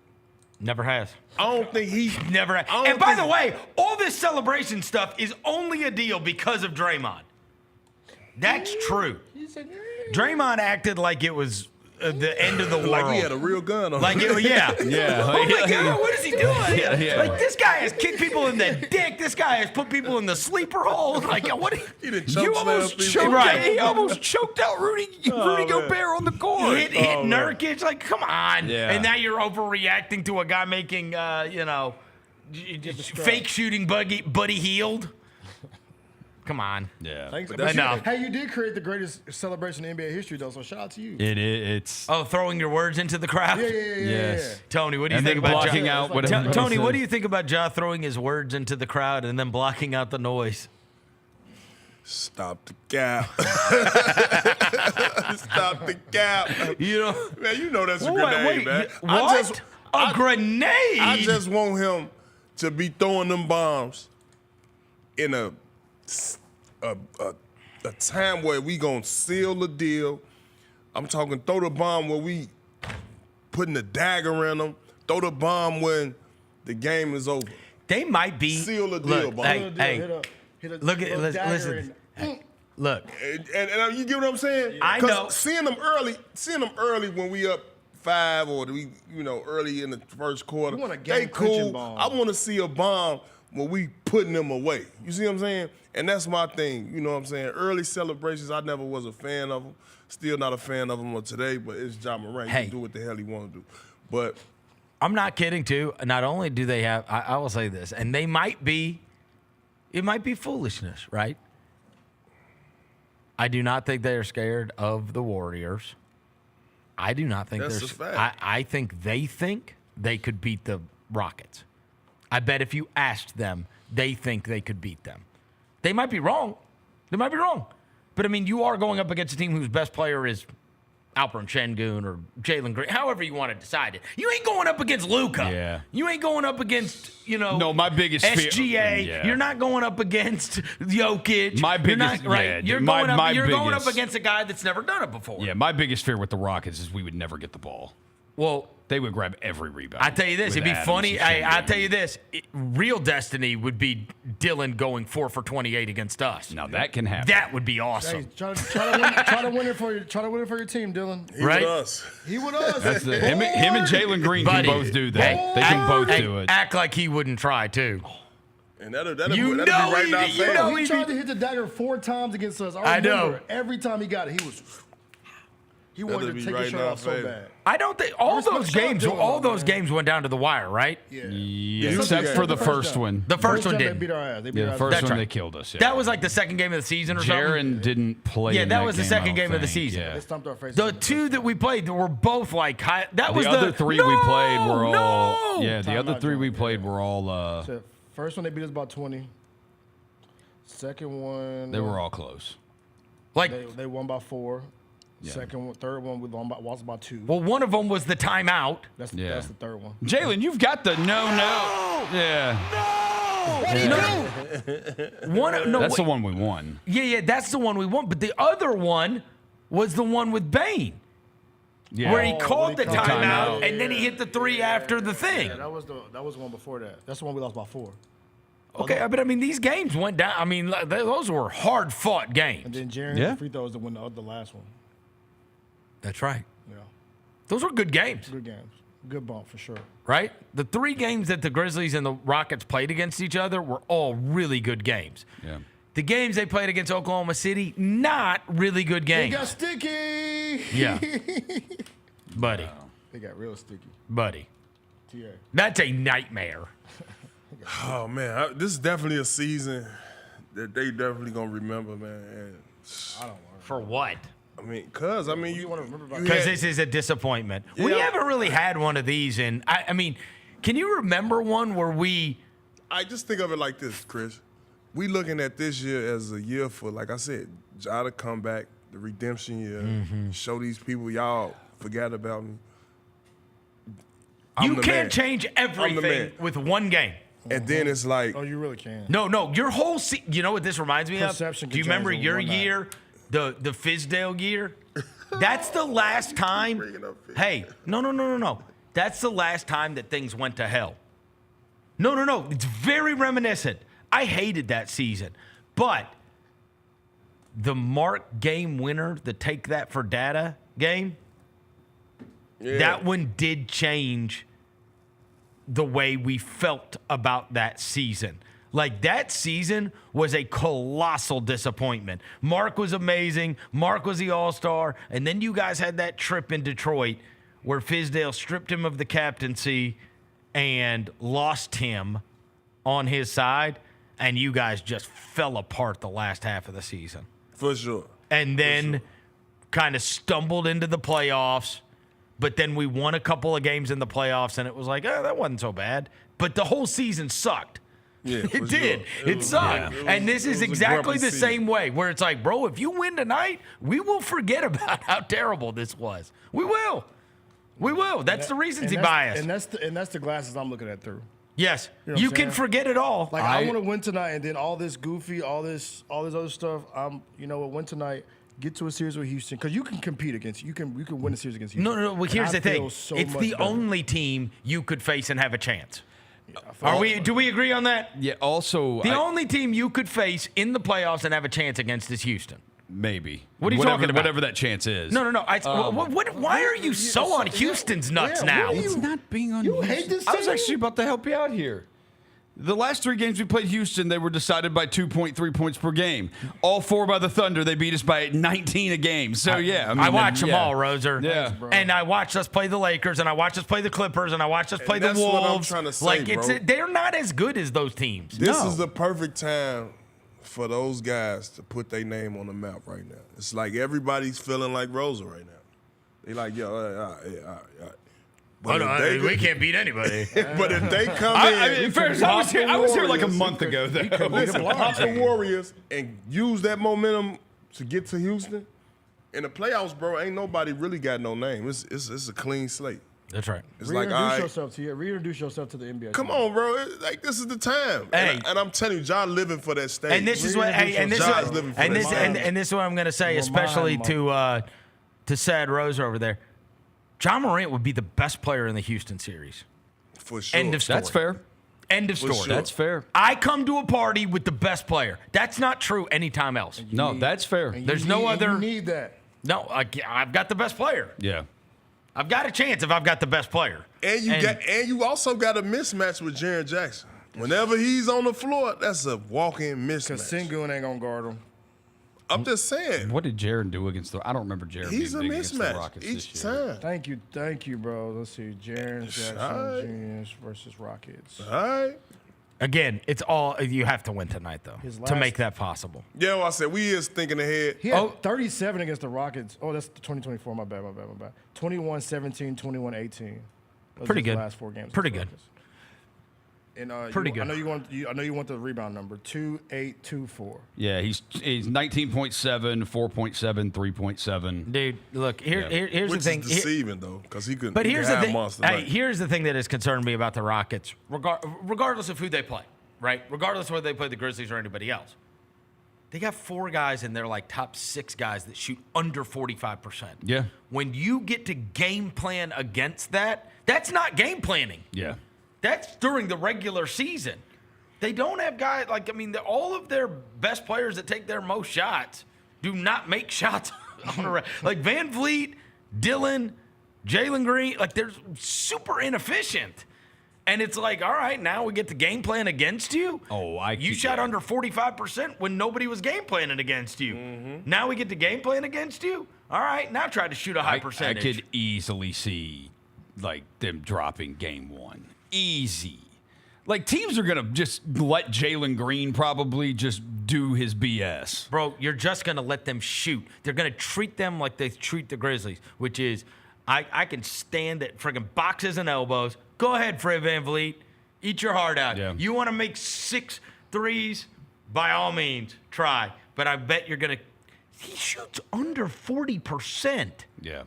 Never has. I don't think he Never has. And by the way, all this celebration stuff is only a deal because of Draymond. That's true. Draymond acted like it was the end of the world. Like he had a real gun on him. Yeah. Oh my God, what is he doing? Yeah. Like this guy has kicked people in the dick. This guy has put people in the sleeper hole. Like what? He done You almost choked. He almost choked out Rudy Gobert on the court. Hit Nurkic. Like come on. Yeah. And now you're overreacting to a guy making fake shooting Buddy Hield. come on. Yeah. Thanks. But enough. Hey, you did create the greatest celebration in NBA history, though. So shout out to you. It's. Oh, throwing your words into the crowd. Yes. Tony, what do you And think then about blocking Ja? out what everybody Tony, what says. do you think about Ja throwing his words into the crowd and then blocking out the noise? Stop the gap. Stop the gap. You know, man, you know that's a Wait, grenade, man. What? A grenade? I just want him to be throwing them bombs in a time where we gonna seal the deal. I'm talking throw the bomb where we putting the dagger in them. Throw the bomb when the game is over. They might be seal the deal, bomb. Hey, look at listen. Look, and you get what I'm saying? I know. Seeing them early when we up 5 or we, early in the first quarter. You want a They game-clinching cool. bomb. I want to see a bomb when we putting them away. You see what I'm saying? And that's my thing. You know what I'm saying? Early celebrations, I never was a fan of them. Still not a fan of them today. But it's Ja Morant. He can do what the hell he want to do. But I'm not kidding too. Not only do they have, I will say this, and they might be, it might be foolishness, right? I do not think they are scared of the Warriors. I do not think That's they're. a fact. I think they could beat the Rockets. I bet if you asked them, they think they could beat them. They might be wrong. They might be wrong. But I mean, you are going up against a team whose best player is Alperen Şengün or Jalen Green, however you want to decide it. You ain't going up against Luka. Yeah. You ain't going up against, No, my biggest fear. SGA. Yeah. You're not going up against Jokic. My You're biggest- not, right. yeah, You're my- going up. my You're going up biggest- against a guy that's never done it before. Yeah, my biggest fear with the Rockets is we would never get the ball. Well, they would grab every rebound. I tell you this, with it'd be Adams funny. and I Şengün. tell you this, real destiny would be Dylan going 4 for 28 against us. Now that can happen. That would be awesome. Hey, try to win it for your team, Dylan. he Right? with us. He with us. That's him and Jalen Green Buddy. can both do that. Hey, they can both do it. Act like he wouldn't try too. And that'll You be know right he- now. you know He tried to hit the dagger 4 times against us. I know. remember every time he got it, he wanted That'll to be take right his shirt now, off so baby. bad. I don't think all Respect- those shout out games. Dylan, All those man. games went down to the wire, right? Yeah. Except for the first one. The first one jump, did. They beat our ass. They beat Yeah, our the ass. first That's one right. they killed us. Yeah. That was like the second game of the season or something. Jaren didn't play. Yeah, in that was the game, second I don't game of the think. season. Yeah. They stumped our faces. The two that we played were both like high. That was The other three we played were all. No! Yeah, the other Timeout three we game, played were all. So, first one they beat us about 20. Second one They were all close. Like, they won by 4. Yeah. Second one, third one we lost by 2. well, one of them was the timeout. That's Yeah. that's the third one. Jalen, you've got the no. Yeah. That's the one we won. Yeah, that's the one we won. But the other one was the one with Bane, Yeah. where he called the called timeout it. and then he hit the 3 after the thing. Yeah, that was the one before that. That's the one we lost by 4. Okay, but I mean, these games went down. I mean, those were hard-fought And games. then Jaren Yeah. hit free throws to win the last one. That's right. Yeah. Those were good games, Good games. Good bump for sure. right? The 3 games that the Grizzlies and the Rockets played against each other were all really good games. Yeah. The games they played against Oklahoma City, not really good They games. got sticky. Yeah. Buddy. They got real sticky. Buddy. TA. That's a nightmare. Oh man, this is definitely a season that they definitely gonna remember, man. And For what? I mean, you want to remember about Because this is a disappointment. We Yeah. haven't really had one of these in. I mean, can you remember one where we? I just think of it like this, Chris. We looking at this year as a year for, like I said, Ja to come back, the redemption year, show these people y'all forgot about me. I'm You the can't man. change I'm the everything man. with one game. And then it's like, Oh, you really can. No, your whole you know what this reminds me Perception of? can Do you remember change in your one night. year, the Fizdale year? That's the last time. Bringing up Fizdale. Hey, no. That's the last time that things went to hell. No. It's very reminiscent. I hated that season. But the Mark game winner, the take that for data game, that one did change the way we felt about that season. Like, that season was a colossal disappointment. Mark was amazing. Mark was the all-star. And then you guys had that trip in Detroit where Fizdale stripped him of the captaincy and lost him on his side. and you guys just fell apart the last half of the season. For sure. And then kind of stumbled into the playoffs, but then we won a couple of games in the playoffs, and it was like, oh, that wasn't so bad. But the whole season sucked. Yeah, it did. It sucked. And this is exactly the same way, where it's like, bro, if you win tonight, we will forget about how terrible this was. We will. We will. That's the recency bias. And that's the glasses I'm looking at through. Yes. You know You can forget it all. Like I want to win tonight, and then all this goofy, all this other stuff. You know what? Win tonight. Get to a series with Houston because you can compete against. You can win a series against Houston. No. Well, here's the thing. So it's the better. only team you could face and have a chance. Do we agree on that? Yeah. Also, the only team you could face in the playoffs and have a chance against is Houston. Maybe. What are you talking about? Whatever that chance is. No. Why are you so on Houston's nuts now? It's not being on You Houston. hate this I was team? actually about to help you out here. The last 3 games we played Houston, they were decided by 2.3 points per game. All 4 by the Thunder, they beat us by 19 a game. So, yeah. I watch them all, Roser. Yeah. And I watched us play the Lakers, and I watched us play the Clippers, and I watched us play the that's Wolves. what I'm trying to say, bro. They're not as good as those teams. This is the perfect time for those guys to put their name on the map right now. It's like everybody's feeling like Rosa right now. They like, yo, all right. But we can't beat anybody. But if they come in, I was here like a month ago, though. Listen, pop the Warriors and use that momentum to get to Houston. In the playoffs, bro, ain't nobody really got no name. It's a clean slate. That's right. It's like, all right, Reintroduce yourself to the NBA. come on, bro. Like, this is the time. Hey. And I'm telling you, John living for that stage. And this is what, and this is what I'm going to say, especially to Sad Roser over there. John Morant would be the best player in the Houston series. For sure. End of story. That's fair. End of story. sure. That's fair. I come to a party with the best player. That's not true anytime else. No, that's fair. There's no other. You need that. No, I've got the best player. Yeah. I've got a chance if I've got the best player. And you also got a mismatch with Jaren Jackson. Whenever he's on the floor, that's a walk-in mismatch. Because Sengun ain't gonna guard him. I'm just saying. What did Jaren do against the? I don't remember Jaren. He's a being big against the mismatch Rockets each this year. time. Thank you, bro. Let's see, Jaren Jackson Jr. versus Rockets. All right. Again, it's all you have to win tonight though to make that possible. Yeah, well, I said we is thinking ahead. He had 37 against the Rockets. Oh, that's 2024. My bad. 21-17, 21-18. Those Pretty are his good. Last 4 games. Pretty good. And Pretty good. I know you want the rebound number 2-8-2-4. Yeah, he's 19.7, 4.7, 3.7. Dude, look here's Which the thing. is deceiving though, because he could. But here's the thing. Monster Hey, night. here's the thing that has concerned me about the Rockets, regardless of who they play, right? Regardless of whether they play the Grizzlies or anybody else. They got 4 guys in their like top 6 guys that shoot under 45%. Yeah. When you get to game plan against that, that's not game planning. Yeah. That's during the regular season. They don't have guys all of their best players that take their most shots do not make shots on a like Van Vliet, Dillon, Jalen Green. Like they're super inefficient. And it's like, all right, now we get the game plan against you. You shot under 45% when nobody was game planning against you. Mm-hmm. Now we get the game plan against you. All right, now try to shoot a high percentage. I could easily see like them dropping game 1. Easy. Like teams are gonna just let Jalen Green probably just do his BS. Bro, you're just gonna let them shoot. They're gonna treat them like they treat the Grizzlies, which is I can stand at friggin' boxes and elbows. Go ahead, Fred VanVleet. Eat your heart out. Yeah. You want to make 6 threes? By all means, try. But I bet you're gonna. He shoots under 40%. Yeah.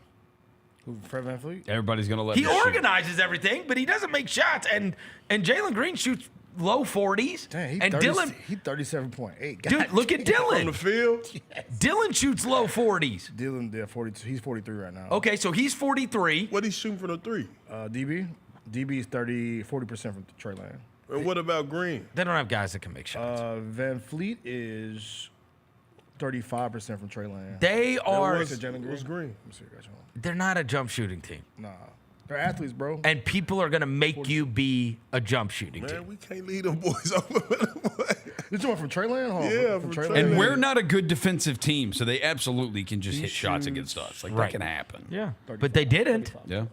Who, Fred VanVleet? Everybody's gonna let He him shoot. organizes everything, but he doesn't make shots. And Jalen Green shoots low 40s. Dang, and Dillon, he 37.8. dude, look at Dillon. On the field. Yes. Dillon shoots low 40s. Dillon, 42. He's 43 right now. Okay, so he's 43. What he shooting for the 3? DB is 40% from Trey Land. And what about Green? They don't have guys that can make shots. Van Fleet is 35% from Trey Land. They are. What's Green? They're not a jump shooting team. Nah. They're athletes, bro. And people are going to make you be a jump shooting team. Man, we can't leave them boys over. You talking from Trey Land? Yeah, from Trey Land. And we're not a good defensive team, so they absolutely can just hit shots against us. Like that can happen. Yeah, but they didn't. 35. Yeah.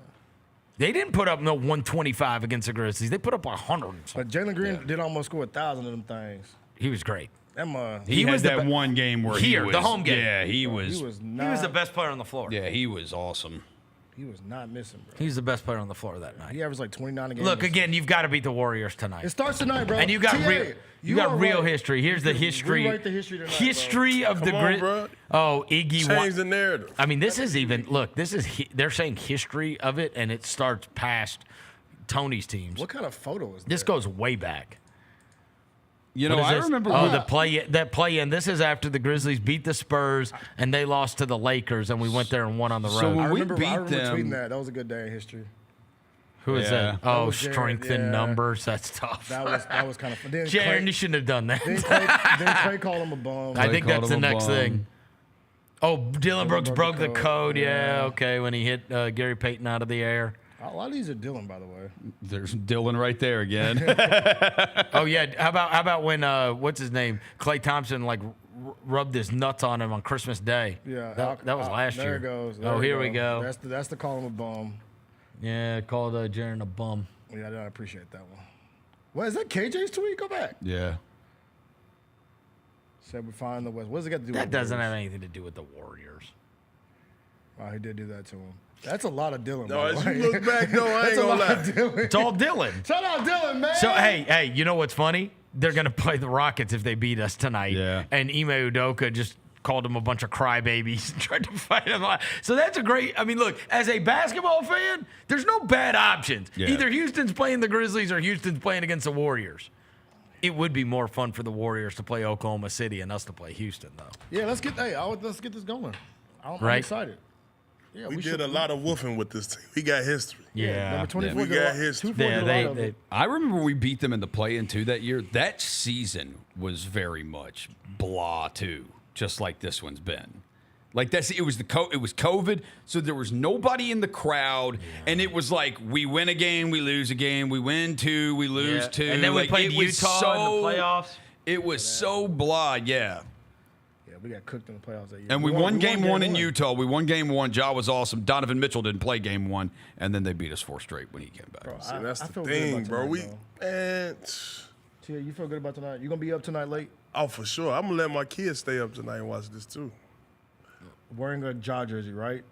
They didn't put up no 125 against the Grizzlies. They put up 100. But Jalen Green did almost score 1,000 of them things. He was great. He was that one game where he was the home game. Yeah, he Bro, was. he was the best player on the floor. Yeah, he was awesome. He was not missing, bro. He's the best player on the floor that night. He averaged like 29 a game. Look, again, you've got to beat the Warriors tonight. It starts tonight, bro. And you got real right. history. Here's the history. Rewrite the history tonight, history of the Grizzlies. Oh, Iggy. Change the narrative. I mean, this is even. Look, this is. They're saying history of it, and it starts past Tony's teams. What kind of photo is this? Goes way back. You know, I remember. That play in. This is after the Grizzlies beat the Spurs and they lost to the Lakers, and we went there and won on the road. So when I remember them, tweeting that. That was a good day in history. Who is that? That Oh, was Jared, strength in numbers. That's tough. That was kind of fun. Jaron, you shouldn't have done that. Then Clay called him a bum. I think that's the next thing. Oh, Dylan Brooks broke the code. Yeah, okay, when he hit Gary Payton out of the air. A lot of these are Dylan, by the way. There's Dylan right there again. Oh yeah, how about when what's his name, Klay Thompson, like rubbed his nuts on him on Christmas Day? Yeah, that was last year. There it goes. Here we go. That's the call him a bum. Yeah, called Jaron a bum. Yeah, I appreciate that one. What is that? KJ's tweet? Go back. Yeah. Said we find the West. What does it got to do? That with doesn't Warriors? have anything to do with the Warriors. Wow, he did do that to him. That's a lot of Dylan. No, as you look back, though, I ain't gonna lie. It's all Dylan. Shout out Dylan, man. So hey, you know what's funny? They're gonna play the Rockets if they beat us tonight. Yeah. And Ime Udoka just called them a bunch of crybabies and tried to fight them. So that's a great. I mean, look, as a basketball fan, there's no bad options. Yeah. Either Houston's playing the Grizzlies or Houston's playing against the Warriors. It would be more fun for the Warriors to play Oklahoma City and us to play Houston, though. Yeah, let's get this going. I'm excited. Yeah, we did a lot of woofing with this team. We got history. Yeah. Number 24. We got history. I remember we beat them in the play-in too that year. That season was very much blah too, just like this one's been. Like it was COVID, so there was nobody in the crowd, and it was like we win a game, we lose a game, we win two, we lose two, and then we played Utah in the playoffs. It was so blah, yeah. We got cooked in the playoffs that year. And we won game one in Utah. We won game one. Ja was awesome. Donovan Mitchell didn't play game one, and then they beat us 4 straight when he came back. Bro, See, that's the feel thing, good bro. about Tia, you feel good about tonight? You gonna be up tonight late? Oh, for sure. I'm gonna let my kids stay up tonight and watch this too. Wearing a Ja jersey, right?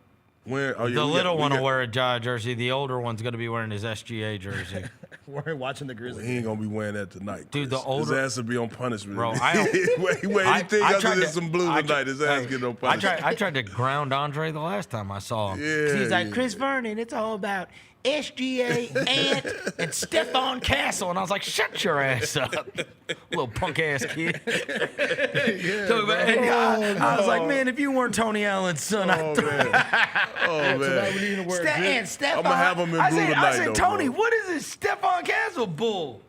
The little one will wear a Ja jersey. The older one's going to be wearing his SGA jersey. We're watching the Grizzlies. He ain't going to be wearing that tonight. Dude, the Chris. older... His ass will be on punishment. Bro, he wear anything other than some blue tonight. His ass get no punishment. I tried to ground Andre the last time I saw him. Yeah, He's like, Chris Vernon, it's all about SGA, Ant, and Stephon Castle. And I was like, shut your ass up, little punk-ass kid. I was like, man, if you weren't Tony Allen's son, I'd man. Oh, man. Stephon. I'm going to have him in blue tonight, I said, though, Tony, bro. what is this Stephon Castle bull?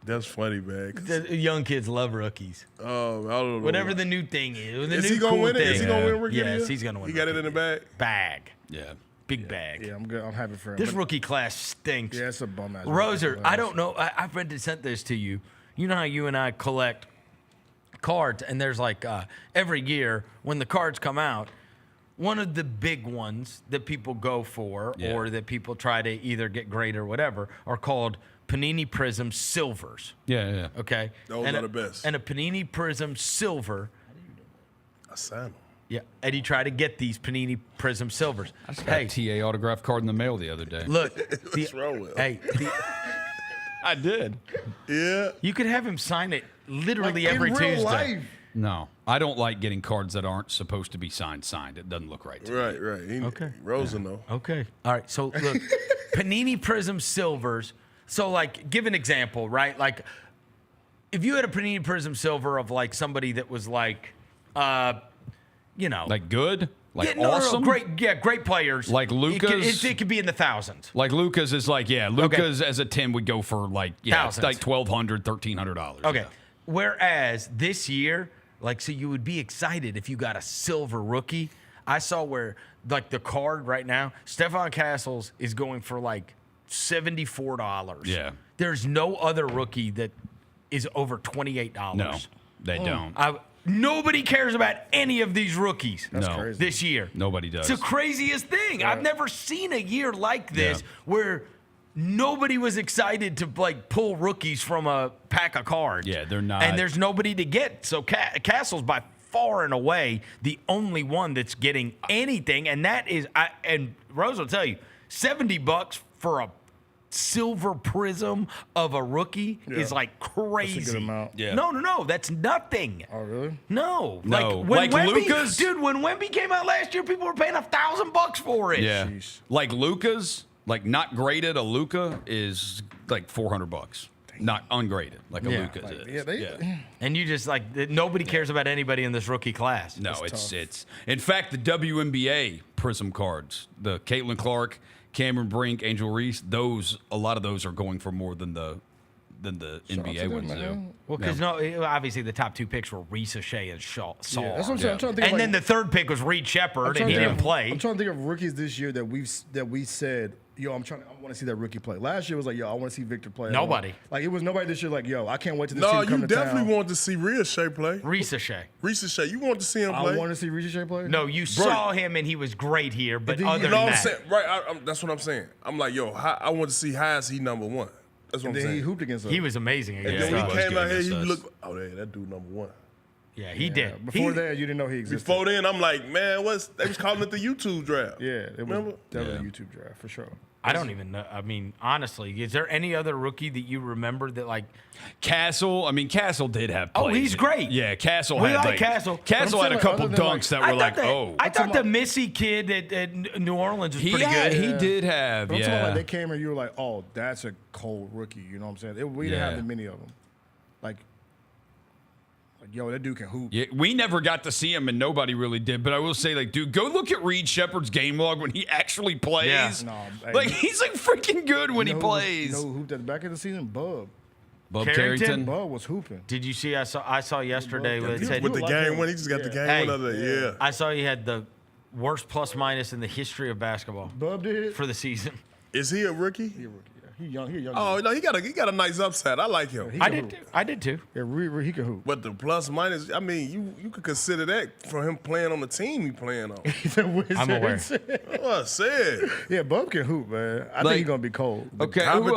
That's funny, man. The young kids love rookies. Oh, I don't know. Whatever the new thing is. Is he going to win it? Is he going to win rookie? Yes, he's going to win. He got it in the bag? Bag. Yeah. Big bag. Yeah, I'm good. I'm happy for him. This rookie class stinks. Yeah, it's a bum ass. Roser, I don't know. I've sent this to you. You know how you and I collect cards, and there's like every year when the cards come out, one of the big ones that people go for or that people try to either get great or whatever are called Panini Prism Silvers. Yeah. Okay? Those are the best. And a Panini Prism Silver. I signed them. Yeah, Eddie tried to get these Panini Prism Silvers. I just got a TA autograph card in the mail the other day. Look. What's wrong with him? I did. Yeah. You could have him sign it literally like every in real Tuesday. Life. No, I don't like getting cards that aren't supposed to be signed. It doesn't look right to me. Right. Okay. Rosen, though. Okay. All right. So, look, Panini Prism Silvers. So, like, give an example, right? Like, if you had a Panini Prism Silver of, like, somebody that was, like, you know. Like good? Like no, awesome? Great players. Like Luka's? It could be in the thousands. Like Luka's is like, Luka's as a 10 would go for like, thousands. like $1,200, $1,300. Okay. Yeah. Whereas this year, like, so you would be excited if you got a silver rookie. I saw where, like, the card right now, Stephon Castles is going for like $74. Yeah. There's no other rookie that is over $28. No, they don't. Nobody cares about any of these rookies this year. Nobody does. It's the craziest thing. I've never seen a year like this where nobody was excited to like pull rookies from a pack of cards. Yeah, they're not. And there's nobody to get. So Castle's by far and away the only one that's getting anything, and that is, and Rose will tell you, $70 for a silver prism of a rookie is like crazy. That's a good amount. Yeah. No, that's nothing. Oh, really? No. No. Like Wemby, Luka's? dude, when Wemby came out last year, people were paying $1,000 for it. Yeah. Like Luka's, like not graded, a Luka is like $400. Not ungraded, like a Luka's is. And you just like, nobody cares about anybody in this rookie class. No, it's in fact, the WNBA Prism cards, the Caitlin Clark, Cameron Brink, Angel Reese, a lot of those are going for more than the NBA ones do. Well, because obviously the top 2 picks were Reese Shea and Shaw. Yeah, that's what I'm trying to think. And then the third pick was Reed Shepherd, and he didn't play. I'm trying to think of rookies this year that we said, yo, I want to see that rookie play. Last year was like, yo, I want to see Victor play. Nobody. Like, it was nobody this year like, yo, I can't wait to this team come to town. No, you definitely wanted to see Reese Shea play. Reese Shea. You wanted to see him play. I want to see Reese Shea play? No, you saw him, and he was great here, but other than I'm that. saying, right, that's what I'm saying. I'm like, yo, I want to see how is he number 1. That's what I'm saying. He hooped against us. He was amazing And against then when us. he came out here, he looked, that dude number 1. Yeah, he did. Before that, you didn't know he existed. Before then, I'm like, man, they was calling it the YouTube draft. Yeah, it was definitely a YouTube draft, for sure. I don't even know. I mean, honestly, is there any other rookie that you remember that like Castle? I mean, Castle did have plays. Oh, he's great. Yeah, Castle We had like Castle. Castle had a couple dunks that were like, oh. I thought the Missy kid at New Orleans was pretty good. He did have, but I'm talking about like they came and you were like, oh, that's a cold rookie. You know what I'm saying? We didn't have that many of them. Like, yo, that dude can hoop. Yeah, we never got to see him, and nobody really did. But I will say, like, dude, go look at Reed Shepherd's game log when he actually plays. Yeah. Like, he's like freaking good when he plays. You know who hooped at the back of the season? Bub Carrington. Bub was hooping. Did you see? I saw yesterday where it said with the game win. He just got the game win of the I saw he had the worst plus minus in the history of basketball. Bub did for the season. Is he a rookie? He a rookie. He young. He a young. Oh no, he got a nice upside. I like him. I did too. Yeah, he can hoop. But the plus minus, I mean, you could consider that for him playing on the team he playing on. I'm aware. That's what I said. Yeah, Bub can hoop, man. I think he's gonna be cold. Okay, who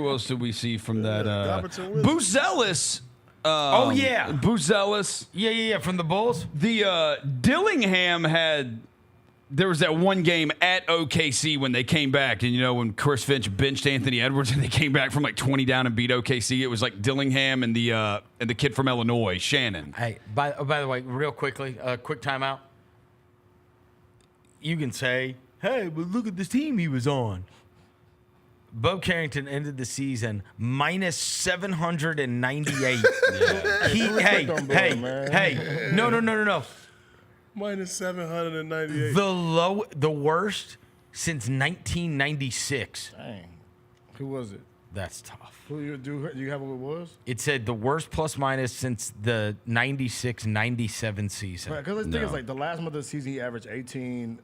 else did we see from that? Boozellis. Oh yeah, Boozellis. Yeah, from the Bulls. The Dillingham had. There was that one game at OKC when they came back, and when Chris Finch benched Anthony Edwards, and they came back from like 20 down and beat OKC. It was like Dillingham and the kid from Illinois, Shannon. Hey, by the way, real quickly, quick timeout. You can say, "Hey, but look at this team he was on." Bo Carrington ended the season minus 798. Hey, no. Minus 798. The worst since 1996. Dang. Who was it? That's tough. Do you have what it was? It said the worst plus minus since the 96-97 season. Right, because the thing is, like, the last month of the season, he averaged 18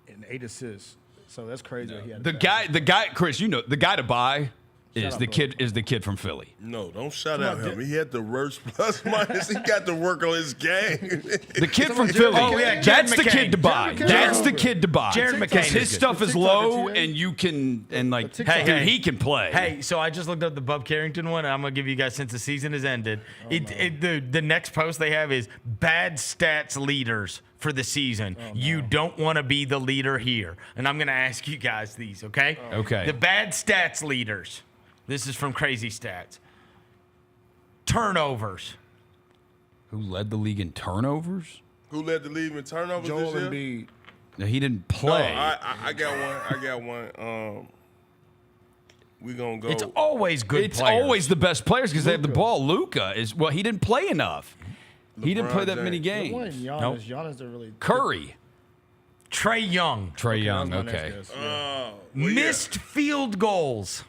and 8 assists. So that's crazy. That he had the guy, Chris, the guy to buy is the kid from Philly. No, don't shout out him. He had the worst plus minus. He got to work on his game. The kid from Philly. Oh, yeah, that's the McCain. kid to buy. That's the kid to buy. Jared McCain. His stuff is low, and you can he can play. Hey, so I just looked up the Bub Carrington one, and I'm gonna give you guys since the season has ended. The next post they have is bad stats leaders for the season. You don't want to be the leader here, and I'm gonna ask you guys these, okay? Okay. The bad stats leaders. This is from Crazy Stats. Turnovers. Who led the league in turnovers? Who led the league in turnovers Joel this year? Embiid. No, he didn't play. No, I got one. We gonna go. It's always good It's players. always the best players because they have the ball. Luka he didn't play enough. He didn't play that many It wasn't games. Giannis. Nope. Giannis didn't really. Curry. Trey Young. Trey Young, that was my okay. next guess, yeah. Missed field goals.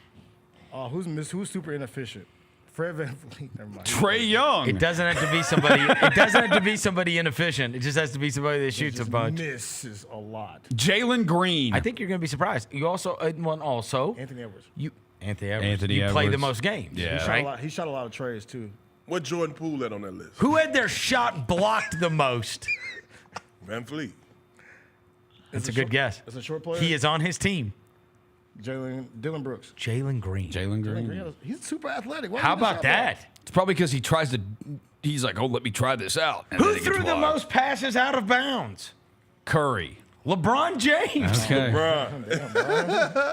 Oh, who's super inefficient? Fred VanVleet. Never mind. Trey Young. It doesn't have to be somebody. It doesn't have to be somebody inefficient. It just has to be somebody that shoots a bunch. Misses a lot. Jalen Green. I think you're going to be surprised. You also Anthony Edwards. Anthony Edwards. Anthony you play the Edwards. most games. Yeah. Right? He shot a lot of trays too. What Jordan Poole at on that list? Who had their shot blocked the most? VanVleet. That's a good guess. It's a short player. He is on his team. Dylan Brooks. Jalen Green. Jalen Green. He's super athletic. Why How did he about shot that? It's probably because he tries to. He's like, oh, let me try this out. And Who then it gets threw the blocked. most passes out of bounds? Curry. LeBron James. Okay.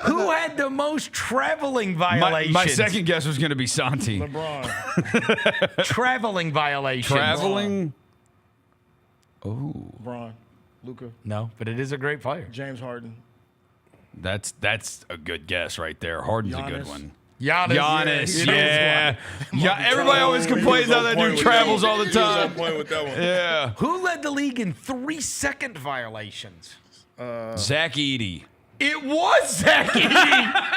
Who had the most traveling violations? My second guess was going to be Santi. LeBron. Traveling violations. Traveling. Oh. LeBron. Luka. No, but it is a great player. James Harden. That's a good guess right there. Harden's a good Giannis. one. Giannis. Yeah. Everybody always complains how that dude travels all the time. Point with that one. Yeah. Who led the league in 3-second violations? Zach Edey. It was Zach Edey.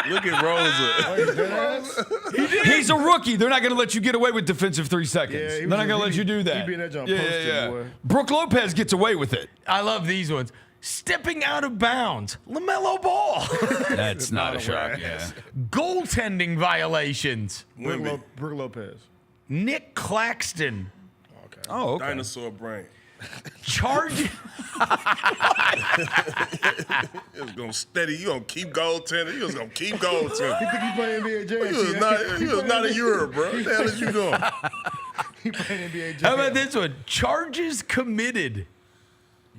Look at Rosa. He's a rookie. They're not going to let you get away with defensive 3 seconds. Yeah, They're not going to let you do that. He be in that jump posted, boy. Brooke Lopez gets away with it. I love these ones. Stepping out of bounds. LaMelo Ball. That's not a shock. Yeah. Goaltending violations. Brooke Lopez. Nick Claxton. Okay. Oh, okay. Dinosaur brain. Charge. It's gonna steady. You gonna keep goaltending. You was gonna keep goaltending. He think he playing NBA Jam. You was not in Europe, bro. What the hell is you doing? He playing NBA Jam. How about this one? Charges committed.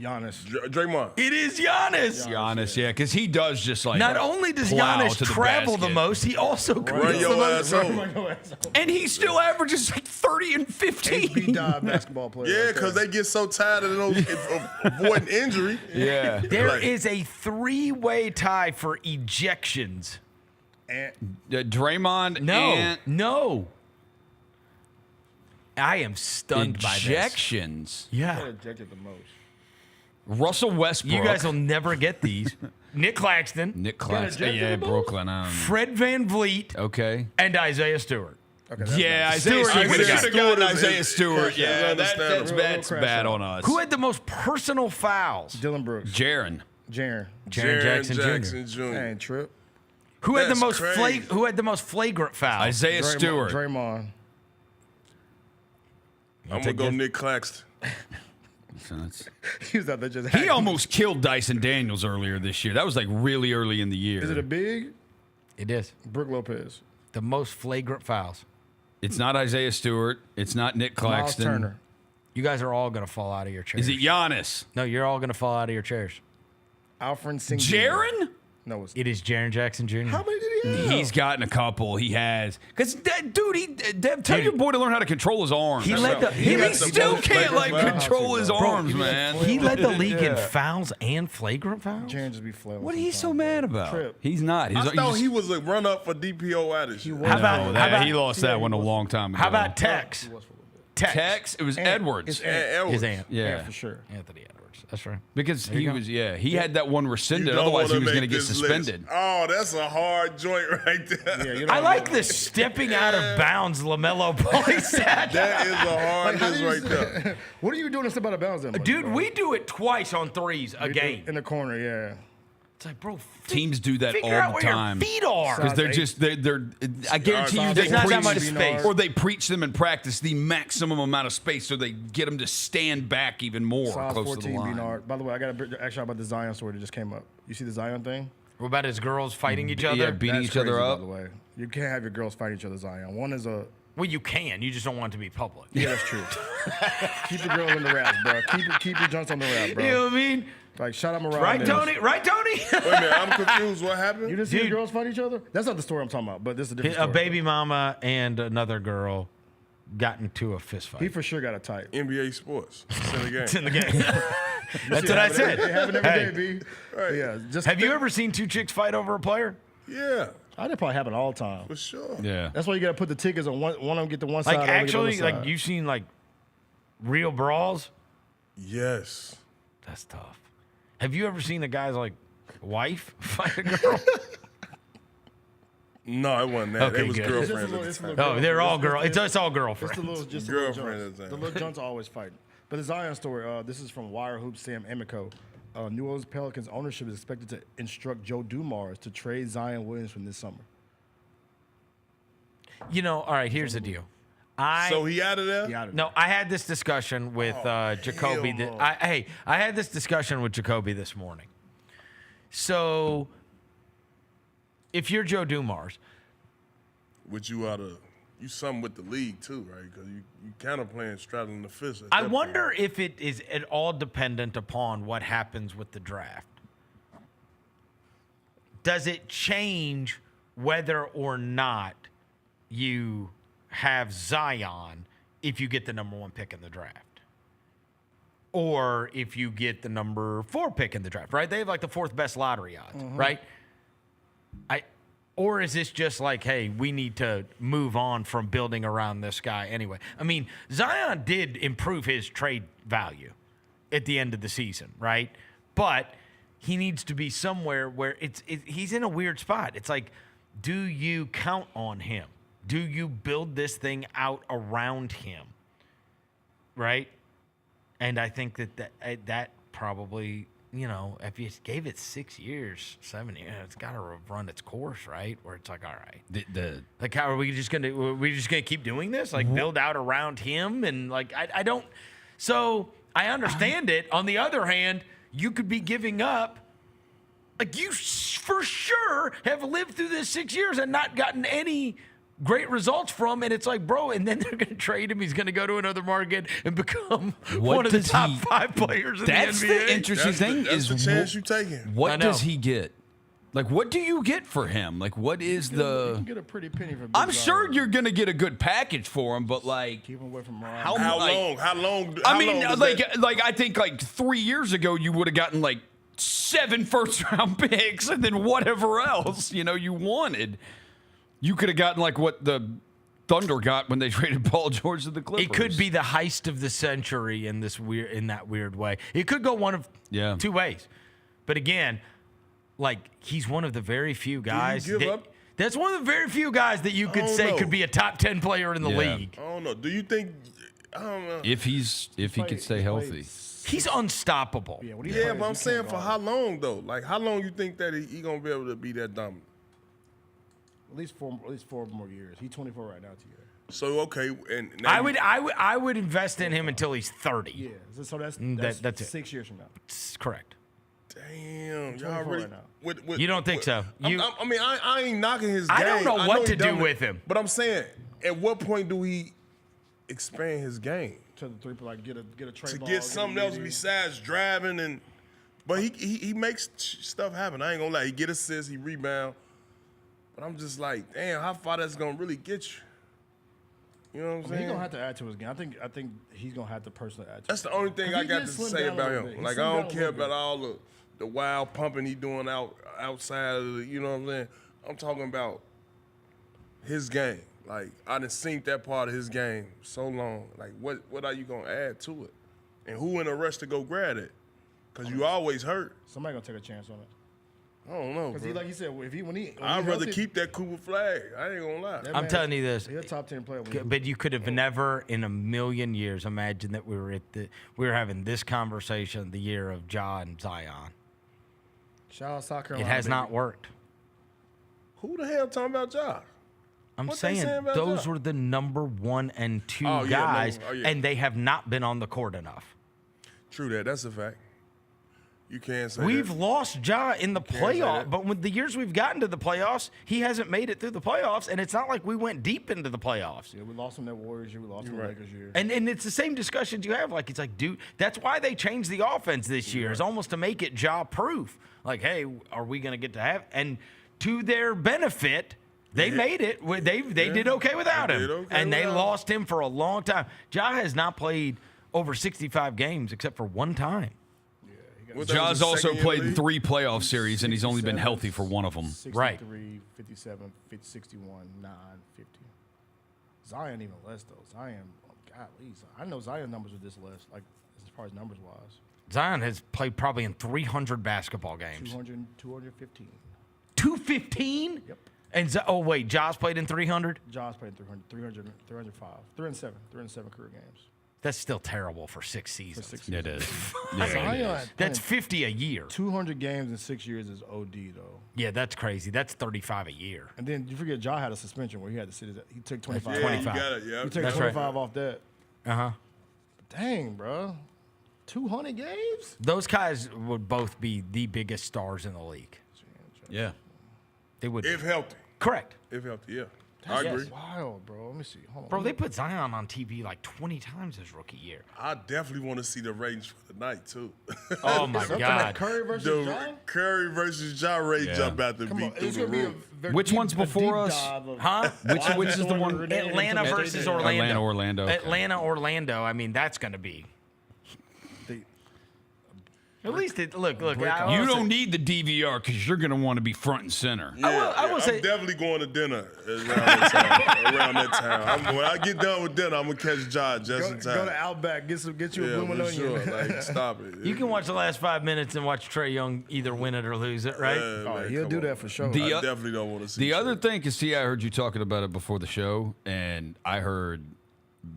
Giannis. Draymond. It is Giannis. Giannis, yeah, because he does just like. Not only does plow Giannis to the travel the basket. most, he also Run commits the your most. ass over. And he still averages like 30 and 15. HB basketball player. Yeah, right because there. they get so tired of avoiding injury. Yeah. There is a 3-way tie for ejections. Draymond and No. I am stunned by this. ejections. Yeah. ejected the most. Russell Westbrook. You guys will never get these. Nick Claxton, Nick Claxton. Yeah, Brooklyn. I don't know. Fred Van Vliet, Okay. and Isaiah Stewart. Okay, Yeah, nice. Isaiah Stewart, Stewart. you Should have gotten Isaiah is- Stewart. Yeah, is that's understandable. bad on us. Who had the most personal fouls? Dylan Brooks. Jaren. Jaren. Jaren Jackson Jr. That ain't trip. Who had the That's most crazy. who had the most flagrant fouls? Isaiah Stewart. Draymond. I'm gonna go Nick Claxton. So that's- He was out there just. He almost killed Dyson Daniels earlier this year. That was like really early in the year. Is it a big? It is. Brooke Lopez. The most flagrant fouls. It's not Isaiah Stewart. It's not Nick Miles Claxton. Turner. You guys are all going to fall out of your chairs. Is it Giannis? No, you're all going to fall out of your chairs. Alfred Singh. Jaren? No, it's. It is Jaren Jackson Jr. How many did he have? He's gotten a couple. He has. Because, dude, tell your boy to learn how to control his arms. He led the- He got still some can't, like, flagrant control his arms, man. He led the league in fouls and flagrant fouls. Jaren just be flailing. What are you so mad about? Trip. He's not. He's, I thought he was a run up for DPO out this year. How about he lost that one a long time ago. How about Tex? Tex? It was Edwards. His aunt. Yeah. for sure. Anthony Edwards. That's right. Because he was, he had that one You rescinded. don't Otherwise, he wanna was going to make get this suspended. list. Oh, that's a hard joint right there. Yeah, I like the stepping out of bounds LaMelo Ball stat. That is a hard How list do you right there. What are you doing to step out of bounds then? Dude, bro? we do it twice on threes a game. In the corner, yeah. It's like, bro, Teams do that figure out all where the time. your feet are. Because they're just, they're I guarantee you they There's not that preach, much space. or they preach them in practice the maximum amount of space so they get them to stand back even more Size close 14 to the line. Bernard. By the way, I got to ask you about the Zion story that just came up. You see the Zion thing? What about his girls fighting each other? Yeah, beating That's each other crazy, up. By the way, you can't have your girls fight each other, Zion. One is a. Well, you can. You just don't want it to be public. Yeah, that's true. Keep your girls in the wraps, bro. Keep your junks on the wrap, bro. You know what I mean? Like, shout out Mariah. Right, Mills. Tony? Right, Tony? Wait a minute, I'm confused. What happened? You didn't see the girls fight each other? That's not the story I'm talking about, but this is a different A story. baby mama and another girl got into a fist fight. He for sure got a type. NBA sports. It's in the game. It's in the game. That's what I said. It happen every Hey. day, B. Right. Yeah. Just Have you ever seen two chicks fight over a player? Yeah, That probably happen all the time. for sure. Yeah. That's why you got to put the tickets on one of them get to one side. Like, the other get the actually, other like, side. you've seen, like, real brawls? Yes. That's tough. Have you ever seen a guy's, like, wife fight a girl? No, it wasn't that. Okay, it was good. girlfriends It's at just the a time. little- Oh, they're all It's girl. It's all Just the girlfriends. little, just the Girlfriend little is junks. that. The little junks always fighting. But the Zion story, this is from Wire Hoops, Sam Amico. New Orleans Pelicans ownership is expected to instruct Joe Dumars to trade Zion Williams from this summer. You know, all right, here's the deal. So he out of there? No, I had this discussion with Jacoby. hell no. I had this discussion with Jacoby this morning. So if you're Joe Dumars. Which you something with the league too, right? Because you kind of playing straddling the fist. I wonder if it is at all dependent upon what happens with the draft. Does it change whether or not you have Zion if you get the number 1 pick in the draft? Or if you get the number 4 pick in the draft, right? They have like the 4th best lottery odds, right? Or is this just like, hey, we need to move on from building around this guy anyway? I mean, Zion did improve his trade value at the end of the season, right? But he needs to be somewhere where he's in a weird spot. It's like, do you count on him? Do you build this thing out around him, right? And I think that probably, if you gave it 6 years, 7 years, it's got to run its course, right? Where it's like, all right, like, how are we just gonna keep doing this? Like, build out around him, and like, I don't. So I understand it. On the other hand, you could be giving up. Like, you for sure have lived through this 6 years and not gotten any great results from, and it's like, bro, and then they're going to trade him. He's going to go to another market and become one of the top 5 players in the NBA. That's the interesting thing. That's the chance you're taking. What does he get? Like, what do you get for him? Like, what is You can get a pretty penny for. I'm sure you're going to get a good package for him, but like, keep him away from Ron. How long? I mean, I think like 3 years ago you would have gotten like 7 first-round picks and then whatever else you wanted. You could have gotten like what the Thunder got when they traded Paul George to the Clippers. It could be the heist of the century in that weird way. It could go one of 2 ways. But again, like, he's one of the very few guys. That's one of the very few guys that you could say could be a top 10 player in the league. I don't know. Do you think? I don't know. If he could stay healthy. He's unstoppable. Yeah, but I'm saying for how long though? Like, how long you think that he gonna be able to be that dominant? At least four more years. He's 24 right now, T.A. So okay, and I would invest in him until he's 30. Yeah, so that's it. 6 years from now. Correct. Damn, y'all really? Right You don't think so? I ain't knocking his game. I don't know what to do with him. But I'm saying, at what point do we expand his game to the 3, like get a trade to ball, get something else besides driving and? But he makes stuff happen. I ain't gonna lie. He get assists, he rebound. But I'm just like, damn, how far that's gonna really get you? You know what I'm saying? He's gonna have to add to his game. I think he's gonna have to personally add to. That's the only thing I got to say about him. Like, I don't care about all the wild pumping he doing outside of the, you know what I'm saying? I'm talking about his game. Like, I done seen that part of his game so long. Like, what are you gonna add to it? And who in a rush to go grab it? Because you always hurt. Somebody gonna take a chance on it. I don't know. Because like you said, I'd rather keep that Cooper flag. I ain't gonna lie. I'm telling you this. He's a top 10 player. But you could have never in a million years imagined that we were having this conversation the year of Ja and Zion. Shout out South It Carolina. has not worked. Who the hell talking about Ja? I'm saying those were the number 1 and 2 guys, and they have not been on the court enough. True that. That's a fact. You can't say We've that. lost Ja in the playoffs, but with the years we've gotten to the playoffs, he hasn't made it through the playoffs, and it's not like we went deep into the playoffs. Yeah, we lost him that Warriors year. We lost him Lakers year. And it's the same discussions you have. Like, it's like, dude, that's why they changed the offense this year. Is almost to make it Ja-proof. Like, hey, are we going to get to have? And to their benefit, they made it. They did okay without him, and they lost him for a long time. Ja has not played over 65 games except for one time. Ja's also played in 3 playoff series, and he's only been healthy for one of them. 63, 57, 61, 9, 50. Zion even less, though. Zion, golly. I know Zion numbers are this less, like, as far as numbers-wise. Zion has played probably in 300 basketball games. 215. 215? Yep. And wait, Ja's played in 300? Ja's played in 300, 305. 307 career games. That's still terrible for 6 seasons. It is. That's 50 a year. 200 games in 6 years is OD, though. Yeah, that's crazy. That's 35 a year. And then you forget Ja had a suspension where he had to sit. He took 25. 25. You got it, He took 25 off that. Uh-huh. Dang, bro. 200 games? Those guys would both be the biggest stars in the league. Yeah. They would. If healthy. Correct. If healthy, yeah. I agree. That's wild, bro. Let me see. Hold on. Bro, they put Zion on TV like 20 times his rookie year. I definitely want to see the ratings for the night, too. Oh, my God. Curry versus Ja? Curry versus Ja rate jump out the Come on, beat through it's the gonna be roof. Which one's before us? Huh? Which is the one? Atlanta versus Orlando. Orlando. Okay. Atlanta, Orlando. I mean, that's going to be. At least look. You don't need the DVR because you're going to want to be front and center. Yeah, I will say I'm definitely going to dinner around that time. When I get done with dinner, I'm gonna catch Ja just in time. Go to Outback, get you a blooming onion. Sure. Like, stop it. You can watch the last 5 minutes and watch Trae Young either win it or lose it, right? Man, He'll do that for sure. I definitely don't want to see The other thing, because I heard you talking about it before the show, and I heard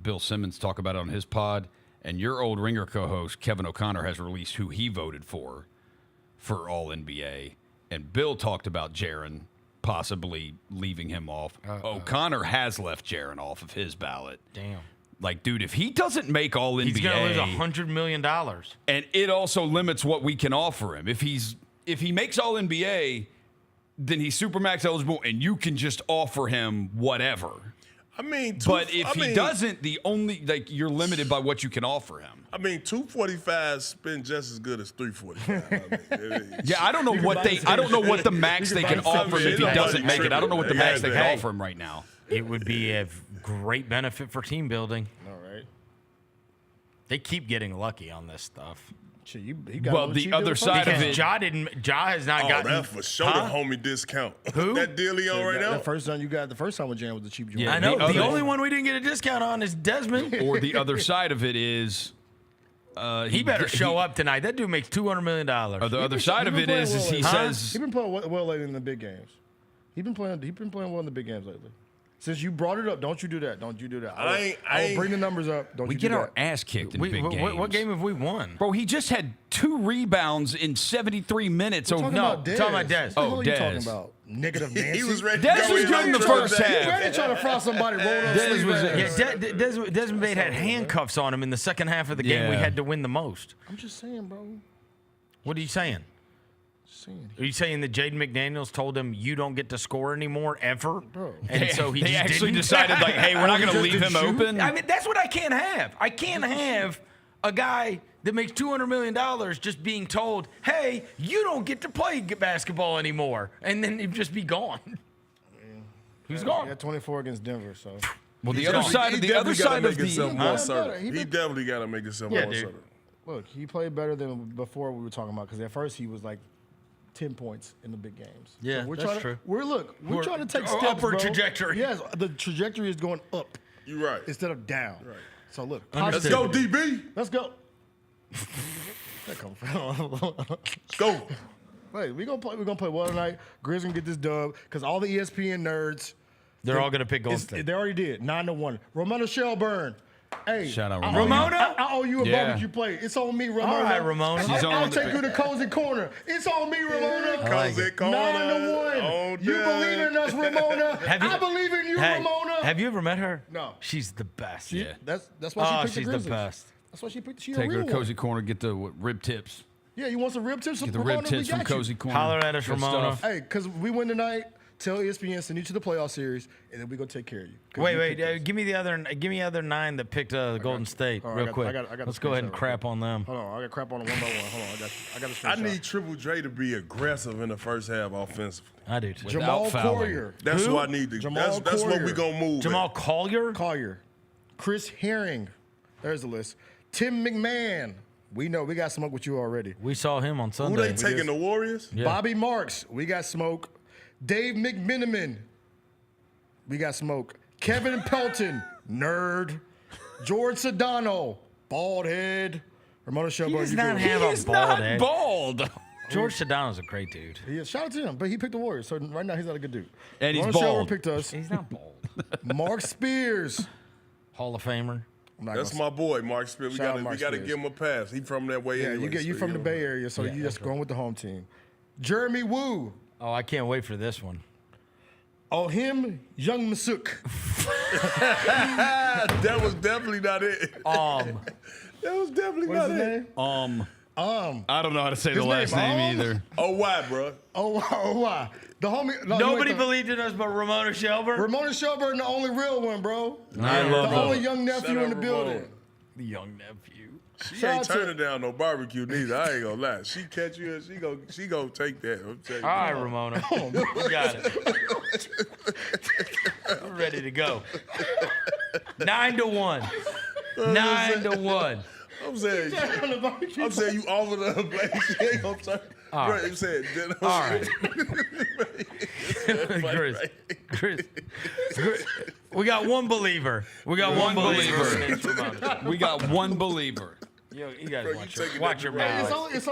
Bill Simmons talk about it on his pod, and your old Ringer co-host, Kevin O'Connor, has released who he voted for All-NBA. And Bill talked about Jaren possibly leaving him off. O'Connor has left Jaren off of his ballot. Damn. Like, dude, if he doesn't make All-NBA... He's going to lose $100 million. And it also limits what we can offer him. If he makes All-NBA, then he's Supermax eligible, and you can just offer him whatever. I mean, but if he doesn't, you're limited by what you can offer him. I mean, 245's been just as good as 345. Yeah, I don't know what the max they can offer him if he doesn't make it. I don't know what the max they can offer him right now. It would be a great benefit for team building. All right. They keep getting lucky on this stuff. He got the other side of it, Ja has not gotten. That for sure the homie discount. Who? That deal he on right now? The first time with Jaren was the cheap joint. Yeah, I know. The only one we didn't get a discount on is Desmond. Or the other side of it is, he better show up tonight. That dude makes $200 million. Or the other side of it is he says he's been playing well lately in the big games. He's been playing well in the big games lately. Since you brought it up, don't you do that. Don't you do that. I will bring the numbers up. Don't we you get do our that. ass kicked in big games. What game have we won? Bro, he just had 2 rebounds in 73 minutes. Talking about Dez. Talking about Dez. What Oh, are you Dez. talking about? Negative Nancy. He was ready. Dez was good in the first half. He's ready trying to frost somebody. Roll up sleeve. Desmond Bate had handcuffs on him in the second half of the game. We had to win the most. I'm just saying, bro. What are you saying? Are you saying that Jaden McDaniels told him you don't get to score anymore ever? Bro. And so he they just actually didn't? decided, like, hey, we're not going to leave him open. I mean, that's what I can't have. I can't have a guy that makes $200 million just being told, hey, you don't get to play basketball anymore. And then he'd just be gone. He's gone. He had 24 against Denver, so. Well, the other side of the he definitely got to make himself more certain. Look, he played better than before we were talking about, because at first he was like 10 points in the big games. Yeah, so that's true. We're trying to take steps, upward bro. trajectory. Yes, the trajectory is going up. You're right. Instead of down. Right. So look. Let's go, DB. Let's go. That come from. Let's go. Wait, we're gonna play well tonight. Grizz gonna get this dub because all the ESPN nerds. They're all gonna pick Golden State. They already did 9-1. Ramona Shelburne. Hey, shout out Ramona. I owe you a barbecue you play. It's on me, Ramona. All right, Ramona. I'll take you to Cozy Corner. It's on me, Ramona. Cozy Corner. 9-1. You believe in us, Ramona. I believe in you, Ramona. Have you ever met her? No. She's the best. That's why she picked she's the Grizzlies. the best. That's why she picked. She Take a her real to Cozy one. Corner, get the rib tips. Yeah, you want some rib tips? Get the rib tips from Cozy Corner. Holler at us, Good Ramona. stuff. Hey, because we win tonight. Tell ESPN send you to the playoff series, and then we gonna take care of you. Wait, give me the other 9 that picked Golden State real quick. Let's go ahead and crap on them. Hold on, I got crap on them one by one. Hold on, I got a screenshot. I need Triple J to be aggressive in the first half offensively. I do too. Jamal Collier. That's who I need to. That's what we gonna move. Jamal Collier. Chris Herring. There's the list. Tim McMahon. We know we got smoke with you already. We saw him on Sunday. Who they taking, the Warriors? Yeah. Bobby Marks. We got smoke. Dave McMiniman. We got smoke. Kevin Pelton. Nerd. George Sedano. Bald head. Ramona Shelburne. He does not have a bald head. Bald. George Sedano's a great dude. He is. Shout out to him, but he picked the Warriors, so right now he's not a good dude. And he's Ramona Shelburne bald. picked us. He's not bald. Mark Spears. Hall of Famer. That's my boy, Mark Spears. We gotta give him a pass. He from that way. Yeah, anyway, you from the Bay Area, so you just going with the home team. Jeremy Woo. Oh, I can't wait for this one. Oh, him, Young Masuk. That was definitely not it. That was definitely What's not his it. name? I don't know how to say the last name either. Oh, why, bro? Oh, why? The homie. No, Nobody believed in us but Ramona Shelburne. Ramona Shelburne, the only real one, bro. I love the her. only young nephew Shout in the out building. Ramona. The young nephew. She ain't turning down no barbecue neither. I ain't gonna lie. She catch you, she go take that. I'm telling you. All right, Ramona. You got it. We're ready to go. 9-1. 9-1 I'm saying you offer the plate. She ain't gonna turn. All right. You said dinner. All right. Chris, we got one believer. We got one believer. We got one believer. Yo, you guys Bro, watch your mouth. It's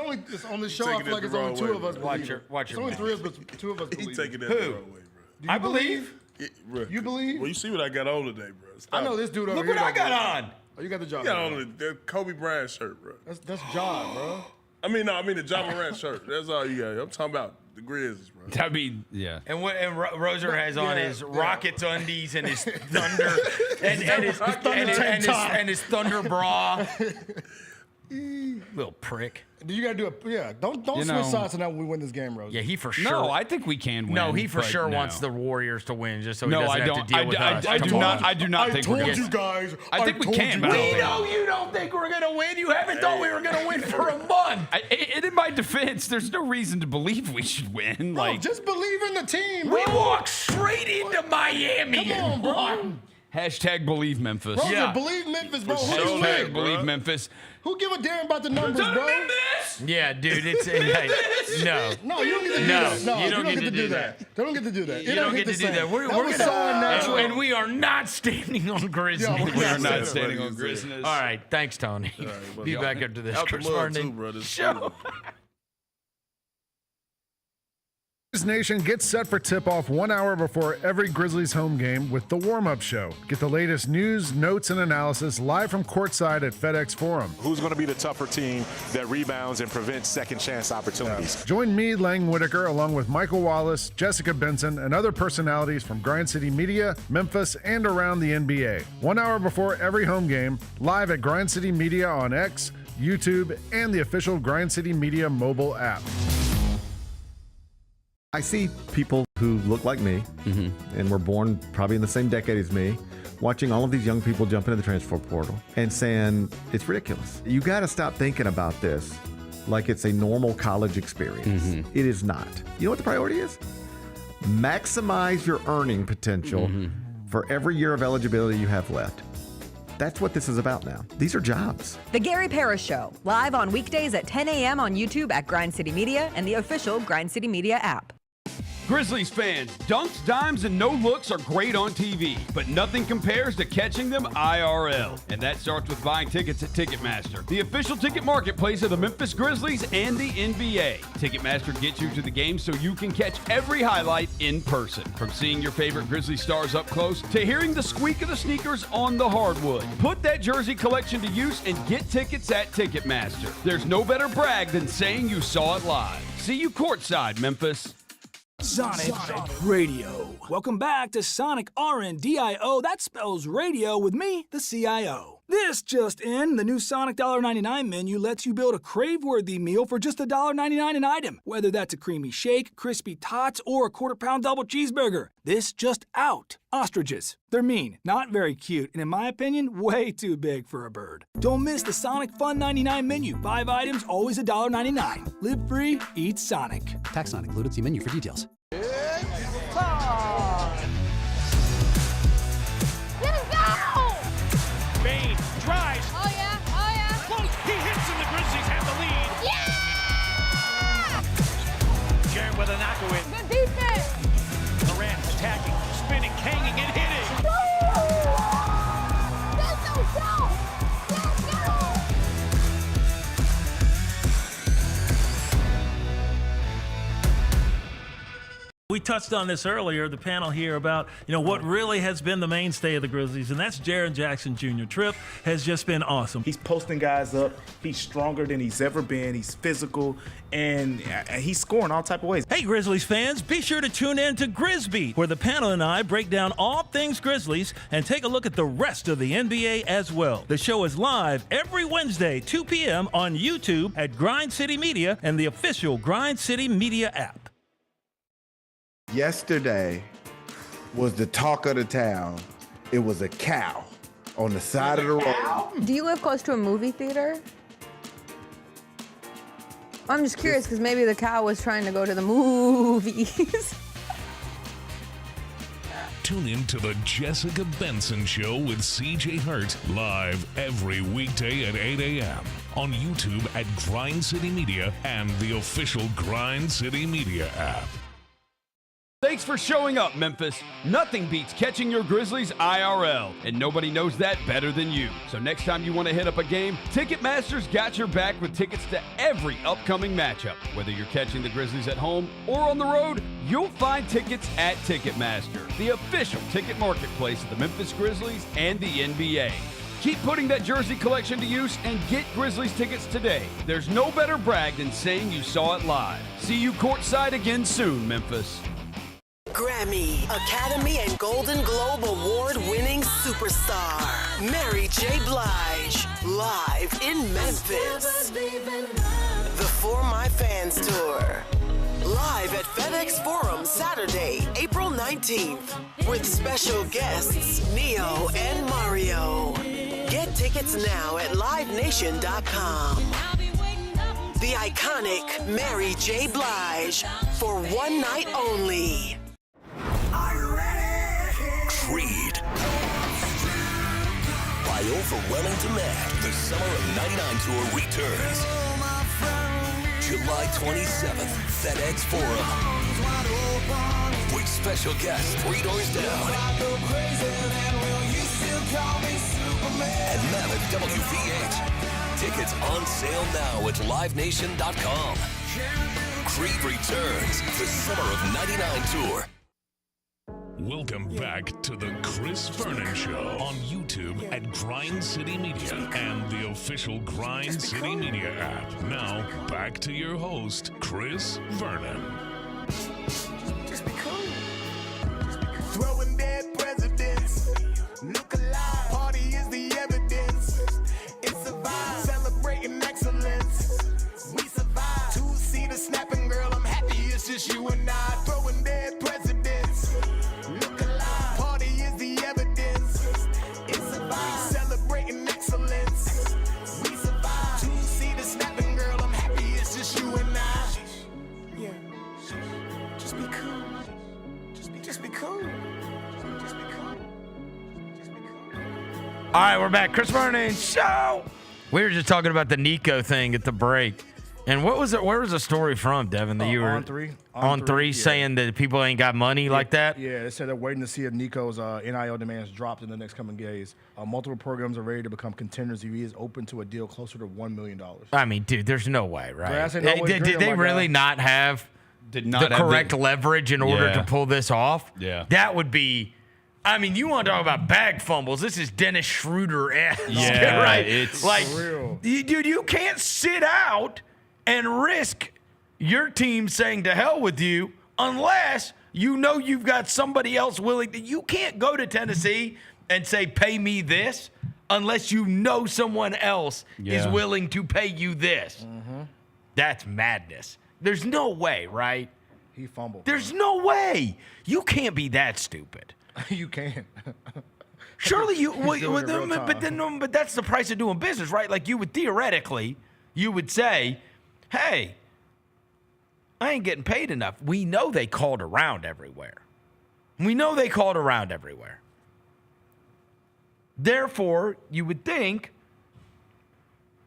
on the show. I feel like it's only two of us. Watch your It's only mouth. two of us He believe. taking that Who? the wrong way, bro. I believe. You believe? Well, you see what I got on today, bro. Stop. I know this dude over Look here. what I got on. Oh, you got the job. You got on the Kobe Bryant shirt, bro. That's John, bro. I mean the John Morant shirt. That's all you got. I'm talking about the Grizzlies, bro. I mean, yeah. And Roser has on his Rockets undies and his Thunder and his Thunder bra. Little prick. You gotta do it. Yeah, don't switch sides now when we win this game, Rose. Yeah, he for sure. No, I think we can win. No, he for but sure no. wants the Warriors to win just so he No, doesn't I have don't. to deal with us. I do Come not. on. I do not think we're told gonna. you guys. I think we can. But We know you don't think we're gonna win. You haven't thought we were gonna win for a month. In my defense, there's no reason to believe we should win. Bro, Like, just believe in the team. We bro. walked straight into Miami. Come on, bro. hashtag believe Memphis. Bro, Yeah. believe Memphis, bro. Who sure. you Hashtag with? believe Memphis. Who give a damn about the numbers, bro? Yeah, dude, it's no. No, you don't get to do No, that. No, you don't get to do that. They don't get to do that. You don't get to do that. We're was so unnatural. and we are not standing on Grizzlies. Yeah, We are not That's standing what on he Grizzlies. All right, thanks, Tony. well, Be back after this. Out the Chris mud, Vernon too, bro. This show. Nation, get set for tip-off 1 hour before every Grizzlies home game with the warm-up show. Get the latest news, notes, and analysis live from courtside at FedEx Forum. Who's going to be the tougher team that rebounds and prevents second-chance opportunities? Join me, Lang Whitaker, along with Michael Wallace, Jessica Benson, and other personalities from Grind City Media, Memphis, and around the NBA. 1 hour before every home game, live at Grind City Media on X, YouTube, and the official Grind City Media mobile app. I see people who look like me and were born probably in the same decade as me, watching all of these young people jump into the transfer portal and saying, it's ridiculous. You got to stop thinking about this like it's a normal college experience. It is not. You know what the priority is? Maximize your earning potential for every year of eligibility you have left. That's what this is about now. These are jobs. The Gary Parrish Show, live on weekdays at 10 a.m. on YouTube at Grind City Media and the official Grind City Media app. Grizzlies fans, dunks, dimes, and no-looks are great on TV, but nothing compares to catching them IRL. And that starts with buying tickets at Ticketmaster, the official ticket marketplace of the Memphis Grizzlies and the NBA. Ticketmaster gets you to the game so you can catch every highlight in person. From seeing your favorite Grizzly stars up close to hearing the squeak of the sneakers on the hardwood. Put that jersey collection to use and get tickets at Ticketmaster. There's no better brag than saying you saw it live. See you courtside, Memphis. Sonic Radio. Welcome back to Sonic RNDIO. That spells radio with me, the CIO. This just in, the new Sonic $1.99 menu lets you build a crave-worthy meal for just $1.99 an item, whether that's a creamy shake, crispy tots, or a quarter-pound double cheeseburger. This just out. Ostriches. They're mean, not very cute, and in my opinion, way too big for a bird. Don't miss the Sonic Fun 99 menu. 5 items, always $1.99. Live free, eat Sonic. Tax not included. See menu for details. Bain drives. Oh yeah, oh yeah. Close. He hits and the Grizzlies have the lead. Yeah! Jared with a knockaway. Good defense. Morant attacking, spinning, hanging, and hitting. Let's go! Let's go! touched on this earlier, the panel here, about what really has been the mainstay of the Grizzlies, and that's Jaren Jackson Jr. Trip has just been awesome. He's posting guys up. He's stronger than he's ever been. He's physical, and he's scoring all type of ways. Hey, Grizzlies fans, be sure to tune in to Grizzbeat, where the panel and I break down all things Grizzlies and take a look at the rest of the NBA as well. The show is live every Wednesday, 2 p.m. on YouTube at Grind City Media and the official Grind City Media app. Yesterday was the talk of the town. It was a cow on the side of the road. Do you live close to a movie theater? I'm just curious because maybe the cow was trying to go to the movies. Tune in to the Jessica Benson Show with CJ Hurt live every weekday at 8 a.m. on YouTube at Grind City Media and the official Grind City Media app. Thanks for showing up, Memphis. Nothing beats catching your Grizzlies IRL, and nobody knows that better than you. So next time you want to hit up a game, Ticketmaster's got your back with tickets to every upcoming matchup. Whether you're catching the Grizzlies at home or on the road, you'll find tickets at Ticketmaster, the official ticket marketplace of the Memphis Grizzlies and the NBA. Keep putting that jersey collection to use and get Grizzlies tickets today. There's no better brag than saying you saw it live. See you courtside again soon, Memphis. Grammy, Academy, and Golden Globe Award-winning superstar, Mary J. Blige, live in Memphis. The For My Fans Tour, live at FedEx Forum Saturday, April 19th, with special guests Neo and Mario. Get tickets now at livenation.com. The iconic Mary J. Blige for one night only. Creed. By overwhelming demand, the Summer of '99 tour returns. July 27th, FedEx Forum. With special guests 3 Doors Down. And Mammoth WVH. Tickets on sale now at livenation.com. Creed returns, the Summer of '99 tour. Welcome back to the Chris Vernon Show on YouTube at Grind City Media and the official Grind City Media app. Now, back to your host, Chris Vernon. Just be cool. Throwing dead presidents. Look alive. Party is the evidence. It's a vibe. Celebrating excellence. We survive. Two-seater snapping, girl. I'm happy it's just you and I. Throwing dead presidents. Look alive. Party is the evidence. It's a vibe. Celebrating excellence. We survive. Two-seater snapping, girl. I'm happy it's just you and I. Yeah. Just be cool. Just be cool. Just be cool. All right, we're back. Chris Vernon Show. We were just talking about the Nico thing at the break. And what was it? Where was the story from, Devin? That you were on three, yeah. saying that people ain't got money like that? Yeah, they said they're waiting to see if Nico's NIL demands dropped in the next coming days. Multiple programs are ready to become contenders. He is open to a deal closer to $1 million. I mean, dude, there's no way, right? Did They really not have the correct leverage in order to pull this off? Yeah. That would be... I mean, you want to talk about bag fumbles? This is Dennis Schroeder-esque, Yeah, right? it's like, real. Dude, you can't sit out and risk your team saying to hell with you unless you know you've got somebody else willing to. You can't go to Tennessee and say, pay me this, unless you know someone else is willing to pay you this. Mm-hmm. That's madness. There's no way, right? He fumbled. There's no way. You can't be that stupid. You can. Surely you, He's doing it real time. but that's the price of doing business, right? Like you would theoretically, you would say, hey, I ain't getting paid enough. We know they called around everywhere. Therefore, you would think,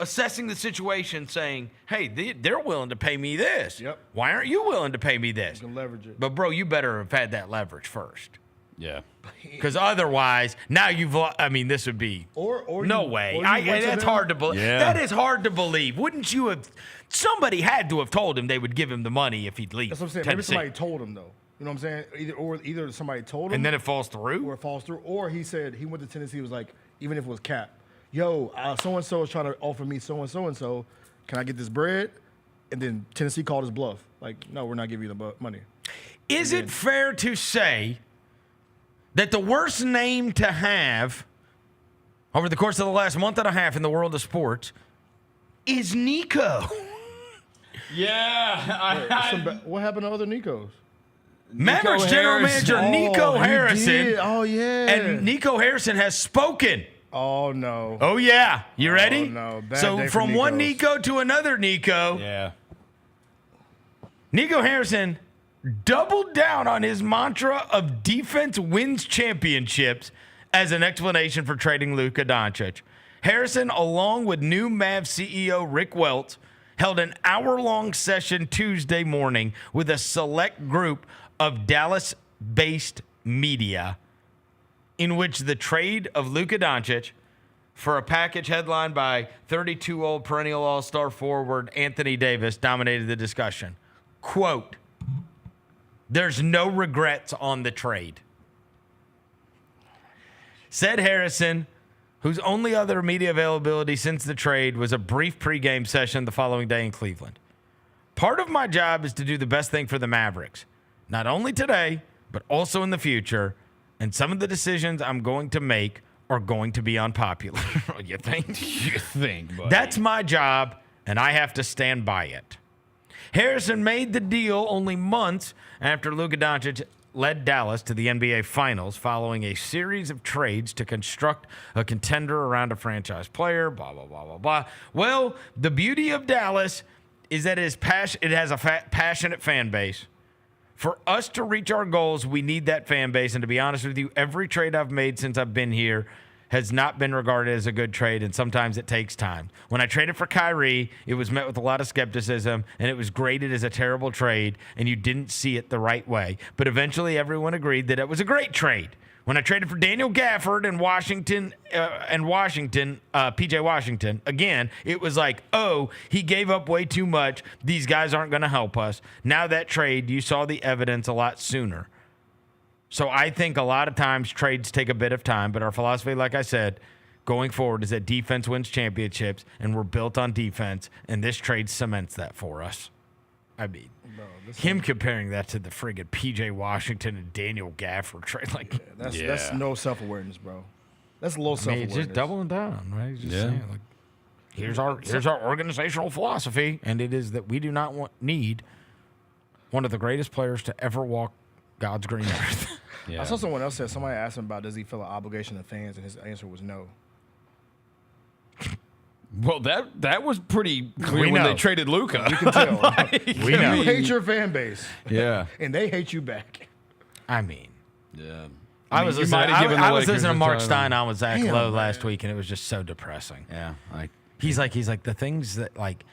assessing the situation, saying, hey, they're willing to pay me this. Yep. Why aren't you willing to pay me this? You can leverage it. But, bro, you better have had that leverage first. Yeah. Because otherwise, now this would be no way. That's hard to believe. Yeah. That is hard to believe. Wouldn't you have? Somebody had to have told him they would give him the money if he'd leave. That's what I'm saying. Tennessee. Maybe somebody told him, though. You know what I'm saying? Either somebody told him, and then it falls through, or it falls through, or he said he went to Tennessee. He was like, even if it was cap, yo, so and so is trying to offer me so and so. Can I get this bread? And then Tennessee called his bluff. Like, no, we're not giving you the money. Is it fair to say that the worst name to have over the course of the last month and a half in the world of sports is Nico? Yeah. What happened to other Nikos? Mavericks general manager Nico Harrison. Oh, yeah. And Nico Harrison has spoken. Oh, no. Oh, yeah. You ready? Oh, no. Bad So day for from one Nikos. Nico to another Nico. Yeah. Nico Harrison doubled down on his mantra of defense wins championships as an explanation for trading Luka Doncic. Harrison, along with new Mavs CEO Rick Welts, held an hour-long session Tuesday morning with a select group of Dallas-based media in which the trade of Luka Doncic for a package headlined by 32-year-old perennial all-star forward Anthony Davis dominated the discussion. Quote, "There's no regrets on the trade," said Harrison, whose only other media availability since the trade was a brief pregame session the following day in Cleveland. "Part of my job is to do the best thing for the Mavericks, not only today, but also in the future, and some of the decisions I'm going to make are going to be unpopular." You think? You think, buddy. That's my job, and I have to stand by it. Harrison made the deal only months after Luka Doncic led Dallas to the NBA Finals following a series of trades to construct a contender around a franchise player, blah, blah, blah, blah, blah. Well, the beauty of Dallas is that it has a passionate fan base. For us to reach our goals, we need that fan base. And to be honest with you, every trade I've made since I've been here has not been regarded as a good trade, and sometimes it takes time. When I traded for Kyrie, it was met with a lot of skepticism, and it was graded as a terrible trade, and you didn't see it the right way. But eventually, everyone agreed that it was a great trade. When I traded for Daniel Gafford and PJ Washington, again, it was like, oh, he gave up way too much. These guys aren't going to help us. Now that trade, you saw the evidence a lot sooner. So I think a lot of times trades take a bit of time, but our philosophy, like I said, going forward is that defense wins championships, and we're built on defense, and this trade cements that for us. I mean, him comparing that to the friggin' P.J. Washington and Daniel Gafford trade, like, that's no self-awareness, bro. That's low self-awareness. It's just doubling down, right? Just saying, like, here's our organizational philosophy, and it is that we do not need one of the greatest players to ever walk God's green earth. I saw someone else said, somebody asked him about, does he feel an obligation to fans, and his answer was no. Well, that was pretty clear when they traded Luka. You can tell. We know. You hate your fan base. Yeah. And they hate you back. I mean, yeah. I was listening to Mark Stein on with Zach Lowe last week, and it was just so depressing. Yeah. He's like the things that, like,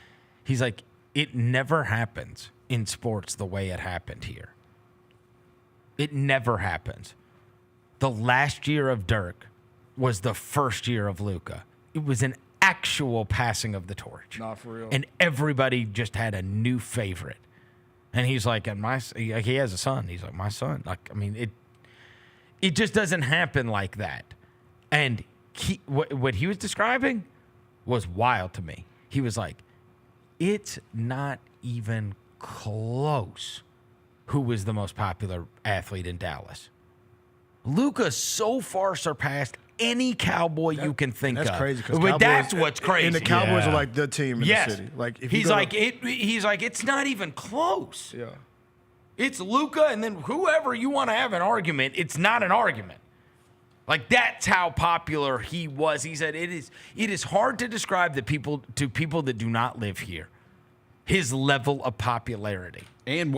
he's like, it never happens in sports the way it happened here. It never happens. The last year of Dirk was the first year of Luka. It was an actual passing of the torch. Not for real. And everybody just had a new favorite. And he's like, he has a son. He's like, my son. Like, I mean, it just doesn't happen like that. And what he was describing was wild to me. He was like, it's not even close who was the most popular athlete in Dallas. Luka so far surpassed any Cowboy you can think of. That's crazy. But that's what's crazy. And the Cowboys are like the team in the city. Like, if he's like, it's not even close. Yeah. It's Luka, and then whoever you want to have an argument, it's not an argument. Like, that's how popular he was. He said it is hard to describe to people that do not live here his level of popularity. And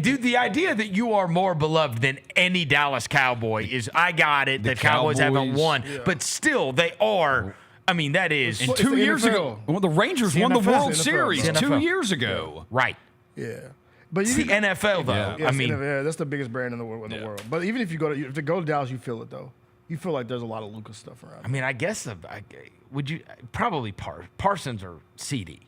dude, the idea that you are more beloved than any Dallas Cowboy is, I got it. The Cowboys haven't won, but still they are. I mean, that is. And 2 years ago, the Rangers won the World Series 2 years ago. Right. Yeah. But it's the NFL, though. Yeah, I mean, that's the biggest brand in the world. But even if you go to Dallas, you feel it though. You feel like there's a lot of Luka stuff around. I mean, I guess would you probably Parsons or CD.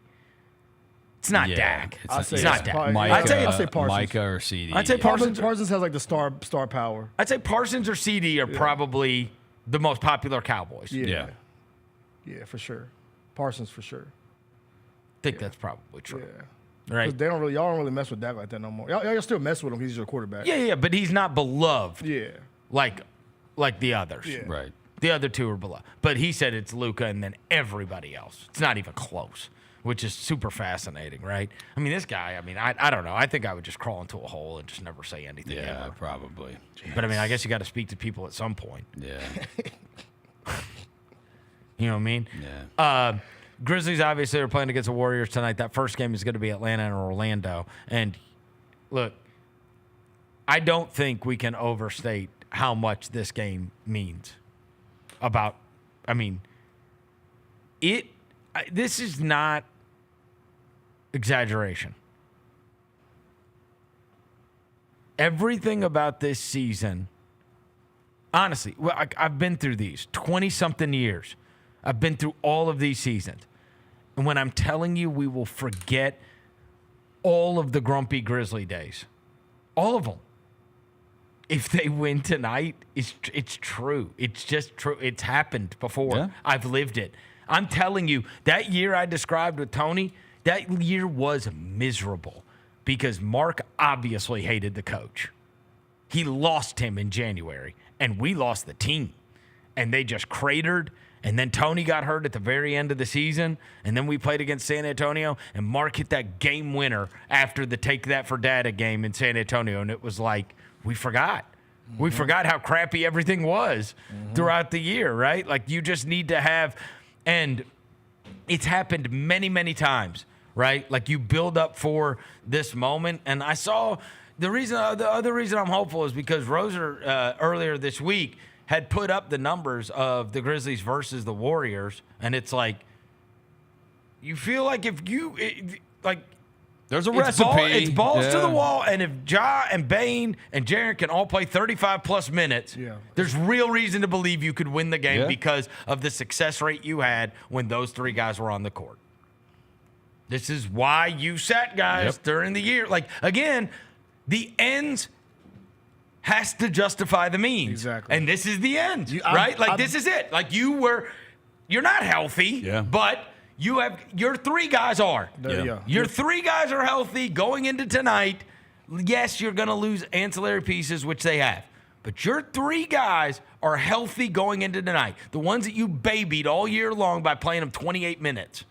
It's not Yeah, Dak. it's It's not Dak. Micah, I'd say Parsons. Micah or CD. I'd say Parsons. Parsons has like the star power. I'd say Parsons or CD are probably the most popular Cowboys. Yeah, for sure. Parsons for sure. I think that's probably true. Yeah. Right. Y'all don't really mess with Dak like that no more. Y'all still mess with him. He's your quarterback. Yeah, but he's not beloved. Yeah. Like the others. Yeah. Right. The other two are beloved. But he said it's Luka and then everybody else. It's not even close, which is super fascinating, right? I mean, this guy, I don't know. I think I would just crawl into a hole and just never say anything ever. Probably. But, I guess you got to speak to people at some point. Yeah. You know what I mean? Yeah. Grizzlies obviously are playing against the Warriors tonight. That first game is going to be Atlanta and Orlando. And look, I don't think we can overstate how much this game means. This is not exaggeration. Everything about this season, honestly, I've been through these 20-something years. I've been through all of these seasons. And when I'm telling you we will forget all of the grumpy Grizzly days, all of them, if they win tonight, it's true. It's just true. It's happened before. Yeah. I've lived it. I'm telling you, that year I described with Tony, that year was miserable because Mark obviously hated the coach. He lost him in January, and we lost the team. And they just cratered. And then Tony got hurt at the very end of the season. And then we played against San Antonio. And Mark hit that game winner after the Take That for Data game in San Antonio. And it was like, we forgot. We forgot how crappy everything was throughout the year, right? Like, you just need to have, and it's happened many, many times, right? Like, you build up for this moment. And I saw the other reason I'm hopeful is because Roser earlier this week had put up the numbers of the Grizzlies versus the Warriors, and it's like, you feel like there's a recipe. It's balls to the wall, and if Ja and Bane and Jaren can all play 35-plus minutes, there's real reason to believe you could win the game because of the success rate you had when those three guys were on the court. This is why you sat guys during the year. Like, again, the ends has to justify the means. Exactly. And this is the end, right? This is it. Like, you're not healthy, but your three guys are. Your three guys are healthy going into tonight. Yes, you're going to lose ancillary pieces, which they have. But your three guys are healthy going into tonight. The ones that you babied all year long by playing them 28 minutes.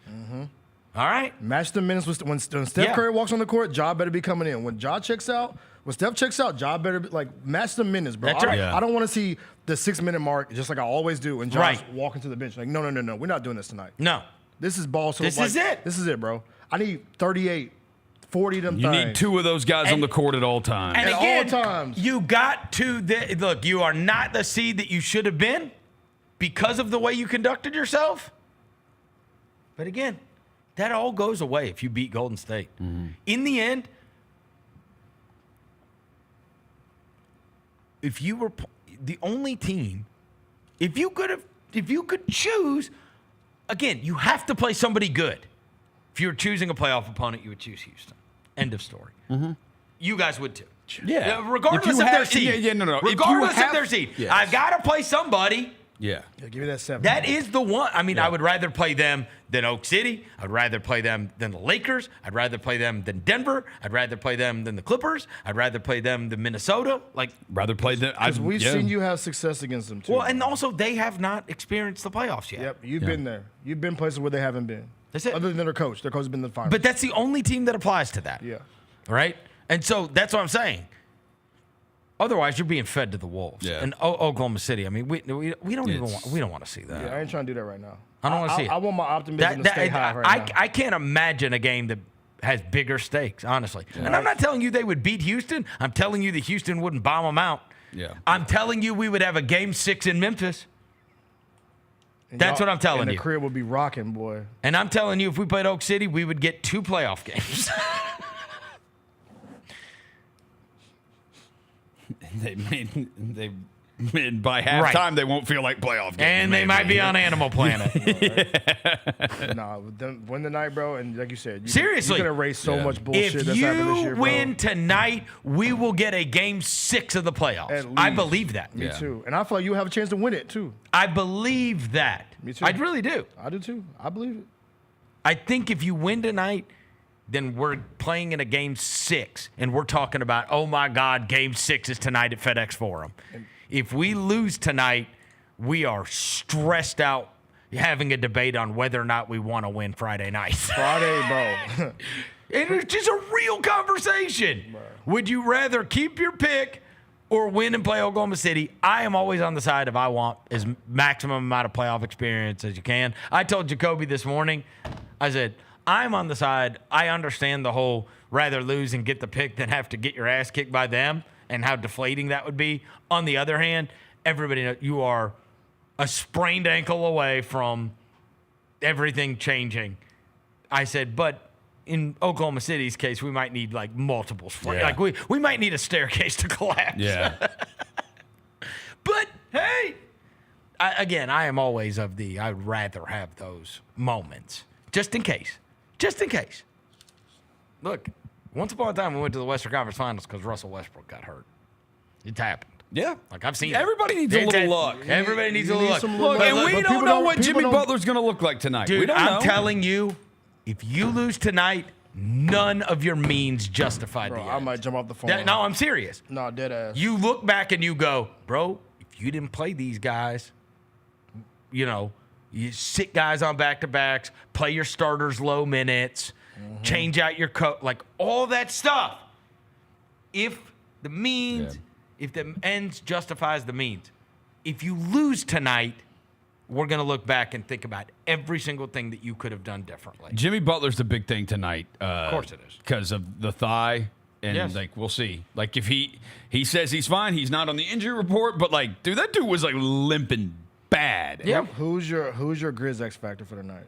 All right? Match the minutes. When Steph Curry walks on the court, Ja better be coming in. When Ja checks out, when Steph checks out, Ja better be, match the minutes, bro. That's right. I don't want to see the 6-minute mark just like I always do and Ja's walking to the bench. Like, no. We're not doing this tonight. No. This is balls to the This is it. This is it, bro. I need 38, 40 of them You need two of those guys on the court at all times. And At again, all times. you got to look, you are not the seed that you should have been because of the way you conducted yourself. But again, that all goes away if you beat Golden State. In the end, if you were the only team, if you could choose, again, you have to play somebody good. If you were choosing a playoff opponent, you would choose Houston. End of story. You guys would too. Yeah. Regardless of their seed. No. Regardless of their seed. Yes. I've got to play somebody. Yeah. Give me that 7. That is the one. I would rather play them than Oak City. I'd rather play them than the Lakers. I'd rather play them than Denver. I'd rather play them than the Clippers. I'd rather play them than Minnesota. Rather play them. Because we've seen you have success against them too. Well, and also they have not experienced the playoffs yet. Yep, you've been there. You've been places where they haven't been. That's it. Other than their coach. Their coach has been in the finals. But that's the only team that applies to that. Yeah. Right? And so that's what I'm saying. Otherwise, you're being fed to the wolves. Yeah. And Oklahoma City, we don't even want to see that. Yeah, I ain't trying to do that right now. I don't want to see it. I want my optimism to stay high right now. I can't imagine a game that has bigger stakes, honestly. Yeah. And I'm not telling you they would beat Houston. I'm telling you that Houston wouldn't bomb them out. Yeah. I'm telling you we would have a Game 6 in Memphis. That's what I'm telling you. And the crib would be rocking, boy. And I'm telling you, if we played Oak City, we would get 2 playoff games. And by halftime, they won't feel like playoff games. And they might be on Animal Planet. Win the night, bro. And like you said, Seriously, you can erase so much bullshit if that's happened this year, you bro. win tonight, we will get a game 6 of the playoffs. I believe that. Me too. And I feel like you have a chance to win it too. I believe that. Me too. I really do. I do too. I believe it. I think if you win tonight, then we're playing in a game 6, and we're talking about, oh my God, game 6 is tonight at FedEx Forum. If we lose tonight, we are stressed out having a debate on whether or not we want to win Friday night. Friday, bro. And it's just a real conversation. Bro. Would you rather keep your pick or win and play Oklahoma City? I am always on the side of I want as maximum amount of playoff experience as you can. I told Jacoby this morning, I said, I'm on the side, I understand the whole rather lose and get the pick than have to get your ass kicked by them and how deflating that would be. On the other hand, everybody knows you are a sprained ankle away from everything changing. I said, but in Oklahoma City's case, we might need like multiple sprains. Like we might need a staircase to collapse. Yeah. But hey, I am always of the I'd rather have those moments just in case. Just in case. Look, once upon a time we went to the Western Conference Finals because Russell Westbrook got hurt. It happened. Yeah. Like I've seen Everybody needs a little luck. Everybody needs a little luck. Look, and we don't know what Jimmy Butler's going to look like tonight. Dude, we don't know. I'm telling you, if you lose tonight, none of your means justified the end. I might jump off the phone. No, I'm serious. No, dead ass. You look back and you go, bro, if you didn't play these guys, you know, you sit guys on back-to-backs, play your starters low minutes, change out your coach, like all that stuff. If the means, if the ends justifies the means, if you lose tonight, we're going to look back and think about every single thing that you could have done differently. Jimmy Butler's the big thing tonight. Of course it is. Because of the thigh. And, like, we'll see. Like, if he says he's fine, he's not on the injury report. But, like, dude, that dude was, like, limping bad. Yeah. Who's your Grizz X factor for the night?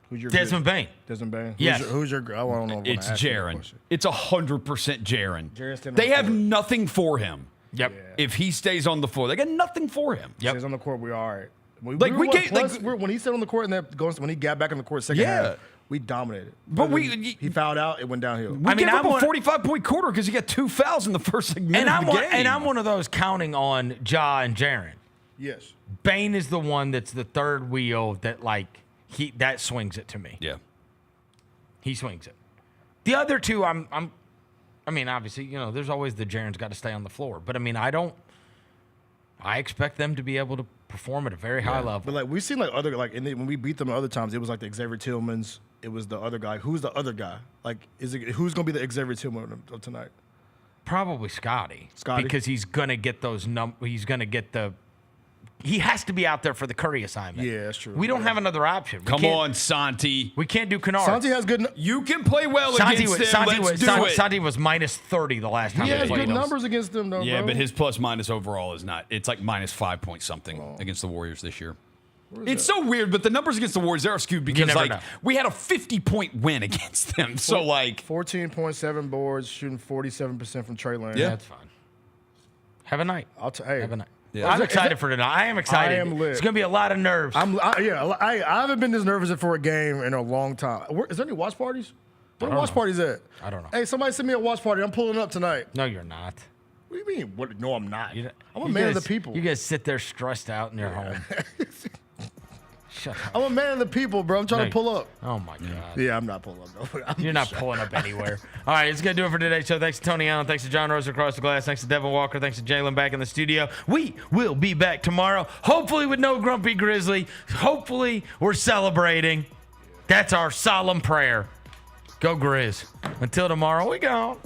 Who's your Desmond Bain. Desmond Bain? Yes. Who's your I don't know. It's Jaren. It's 100% Jaren. They on have the court. nothing for him. Yep. If he stays on the floor, they got nothing for him. Stays on the court, we all right. When he stayed on the court and then when he got back on the court second half, we dominated. But he fouled out, it went downhill. We gave up a 45-point quarter because he got 2 fouls in the first minute of the game. And I'm one of those counting on Ja and Jaren. Yes. Bain is the one that's the third wheel that that swings it to me. Yeah. He swings it. The other two, I mean, obviously, you know, there's always the Jaren's got to stay on the floor. But I mean, I expect them to be able to perform at a very high level. But like we've seen when we beat them other times, it was like the Xavier Tillmans. It was the other guy. Who's the other guy? Like, who's gonna be the Xavier Tillman of tonight? Probably Scotty. Because he's gonna get those he has to be out there for the Curry assignment. Yeah, that's true. We don't have another option. Come on, Santi. We can't do Kennard. Santi has good. You can play well against them. Santi was minus 30 the last time He they has played good us. numbers against them, though. Yeah, bro. but his plus-minus overall is not. It's like minus 5 point something against the Warriors this year. It's so weird, but the numbers against the Warriors are skewed because we had a 50-point win against them. So 14.7 boards, shooting 47% from Trey Lance. Yeah, that's fine. Have a night. Hey, have a night. Yeah. I'm excited for tonight. I am excited. I am lit. It's going to be a lot of nerves. I haven't been this nervous for a game in a long time. Is there any watch parties? Where are watch parties at? I don't know. Hey, somebody send me a watch party. I'm pulling up tonight. No, you're not. What do you mean? No, I'm not. I'm a man of the people. You guys sit there stressed out in your home. Shut up. I'm a man of the people, bro. I'm trying to pull up. Oh, my God. Yeah, I'm not pulling up, though. You're not pulling up anywhere. All right, it's going to do it for today's show. Thanks to Tony Allen. Thanks to John Rose across the glass. Thanks to Devin Walker. Thanks to Jalen back in the studio. We will be back tomorrow, hopefully with no Grumpy Grizzly. Hopefully we're celebrating. That's our solemn prayer. Go Grizz. Until tomorrow, we gone.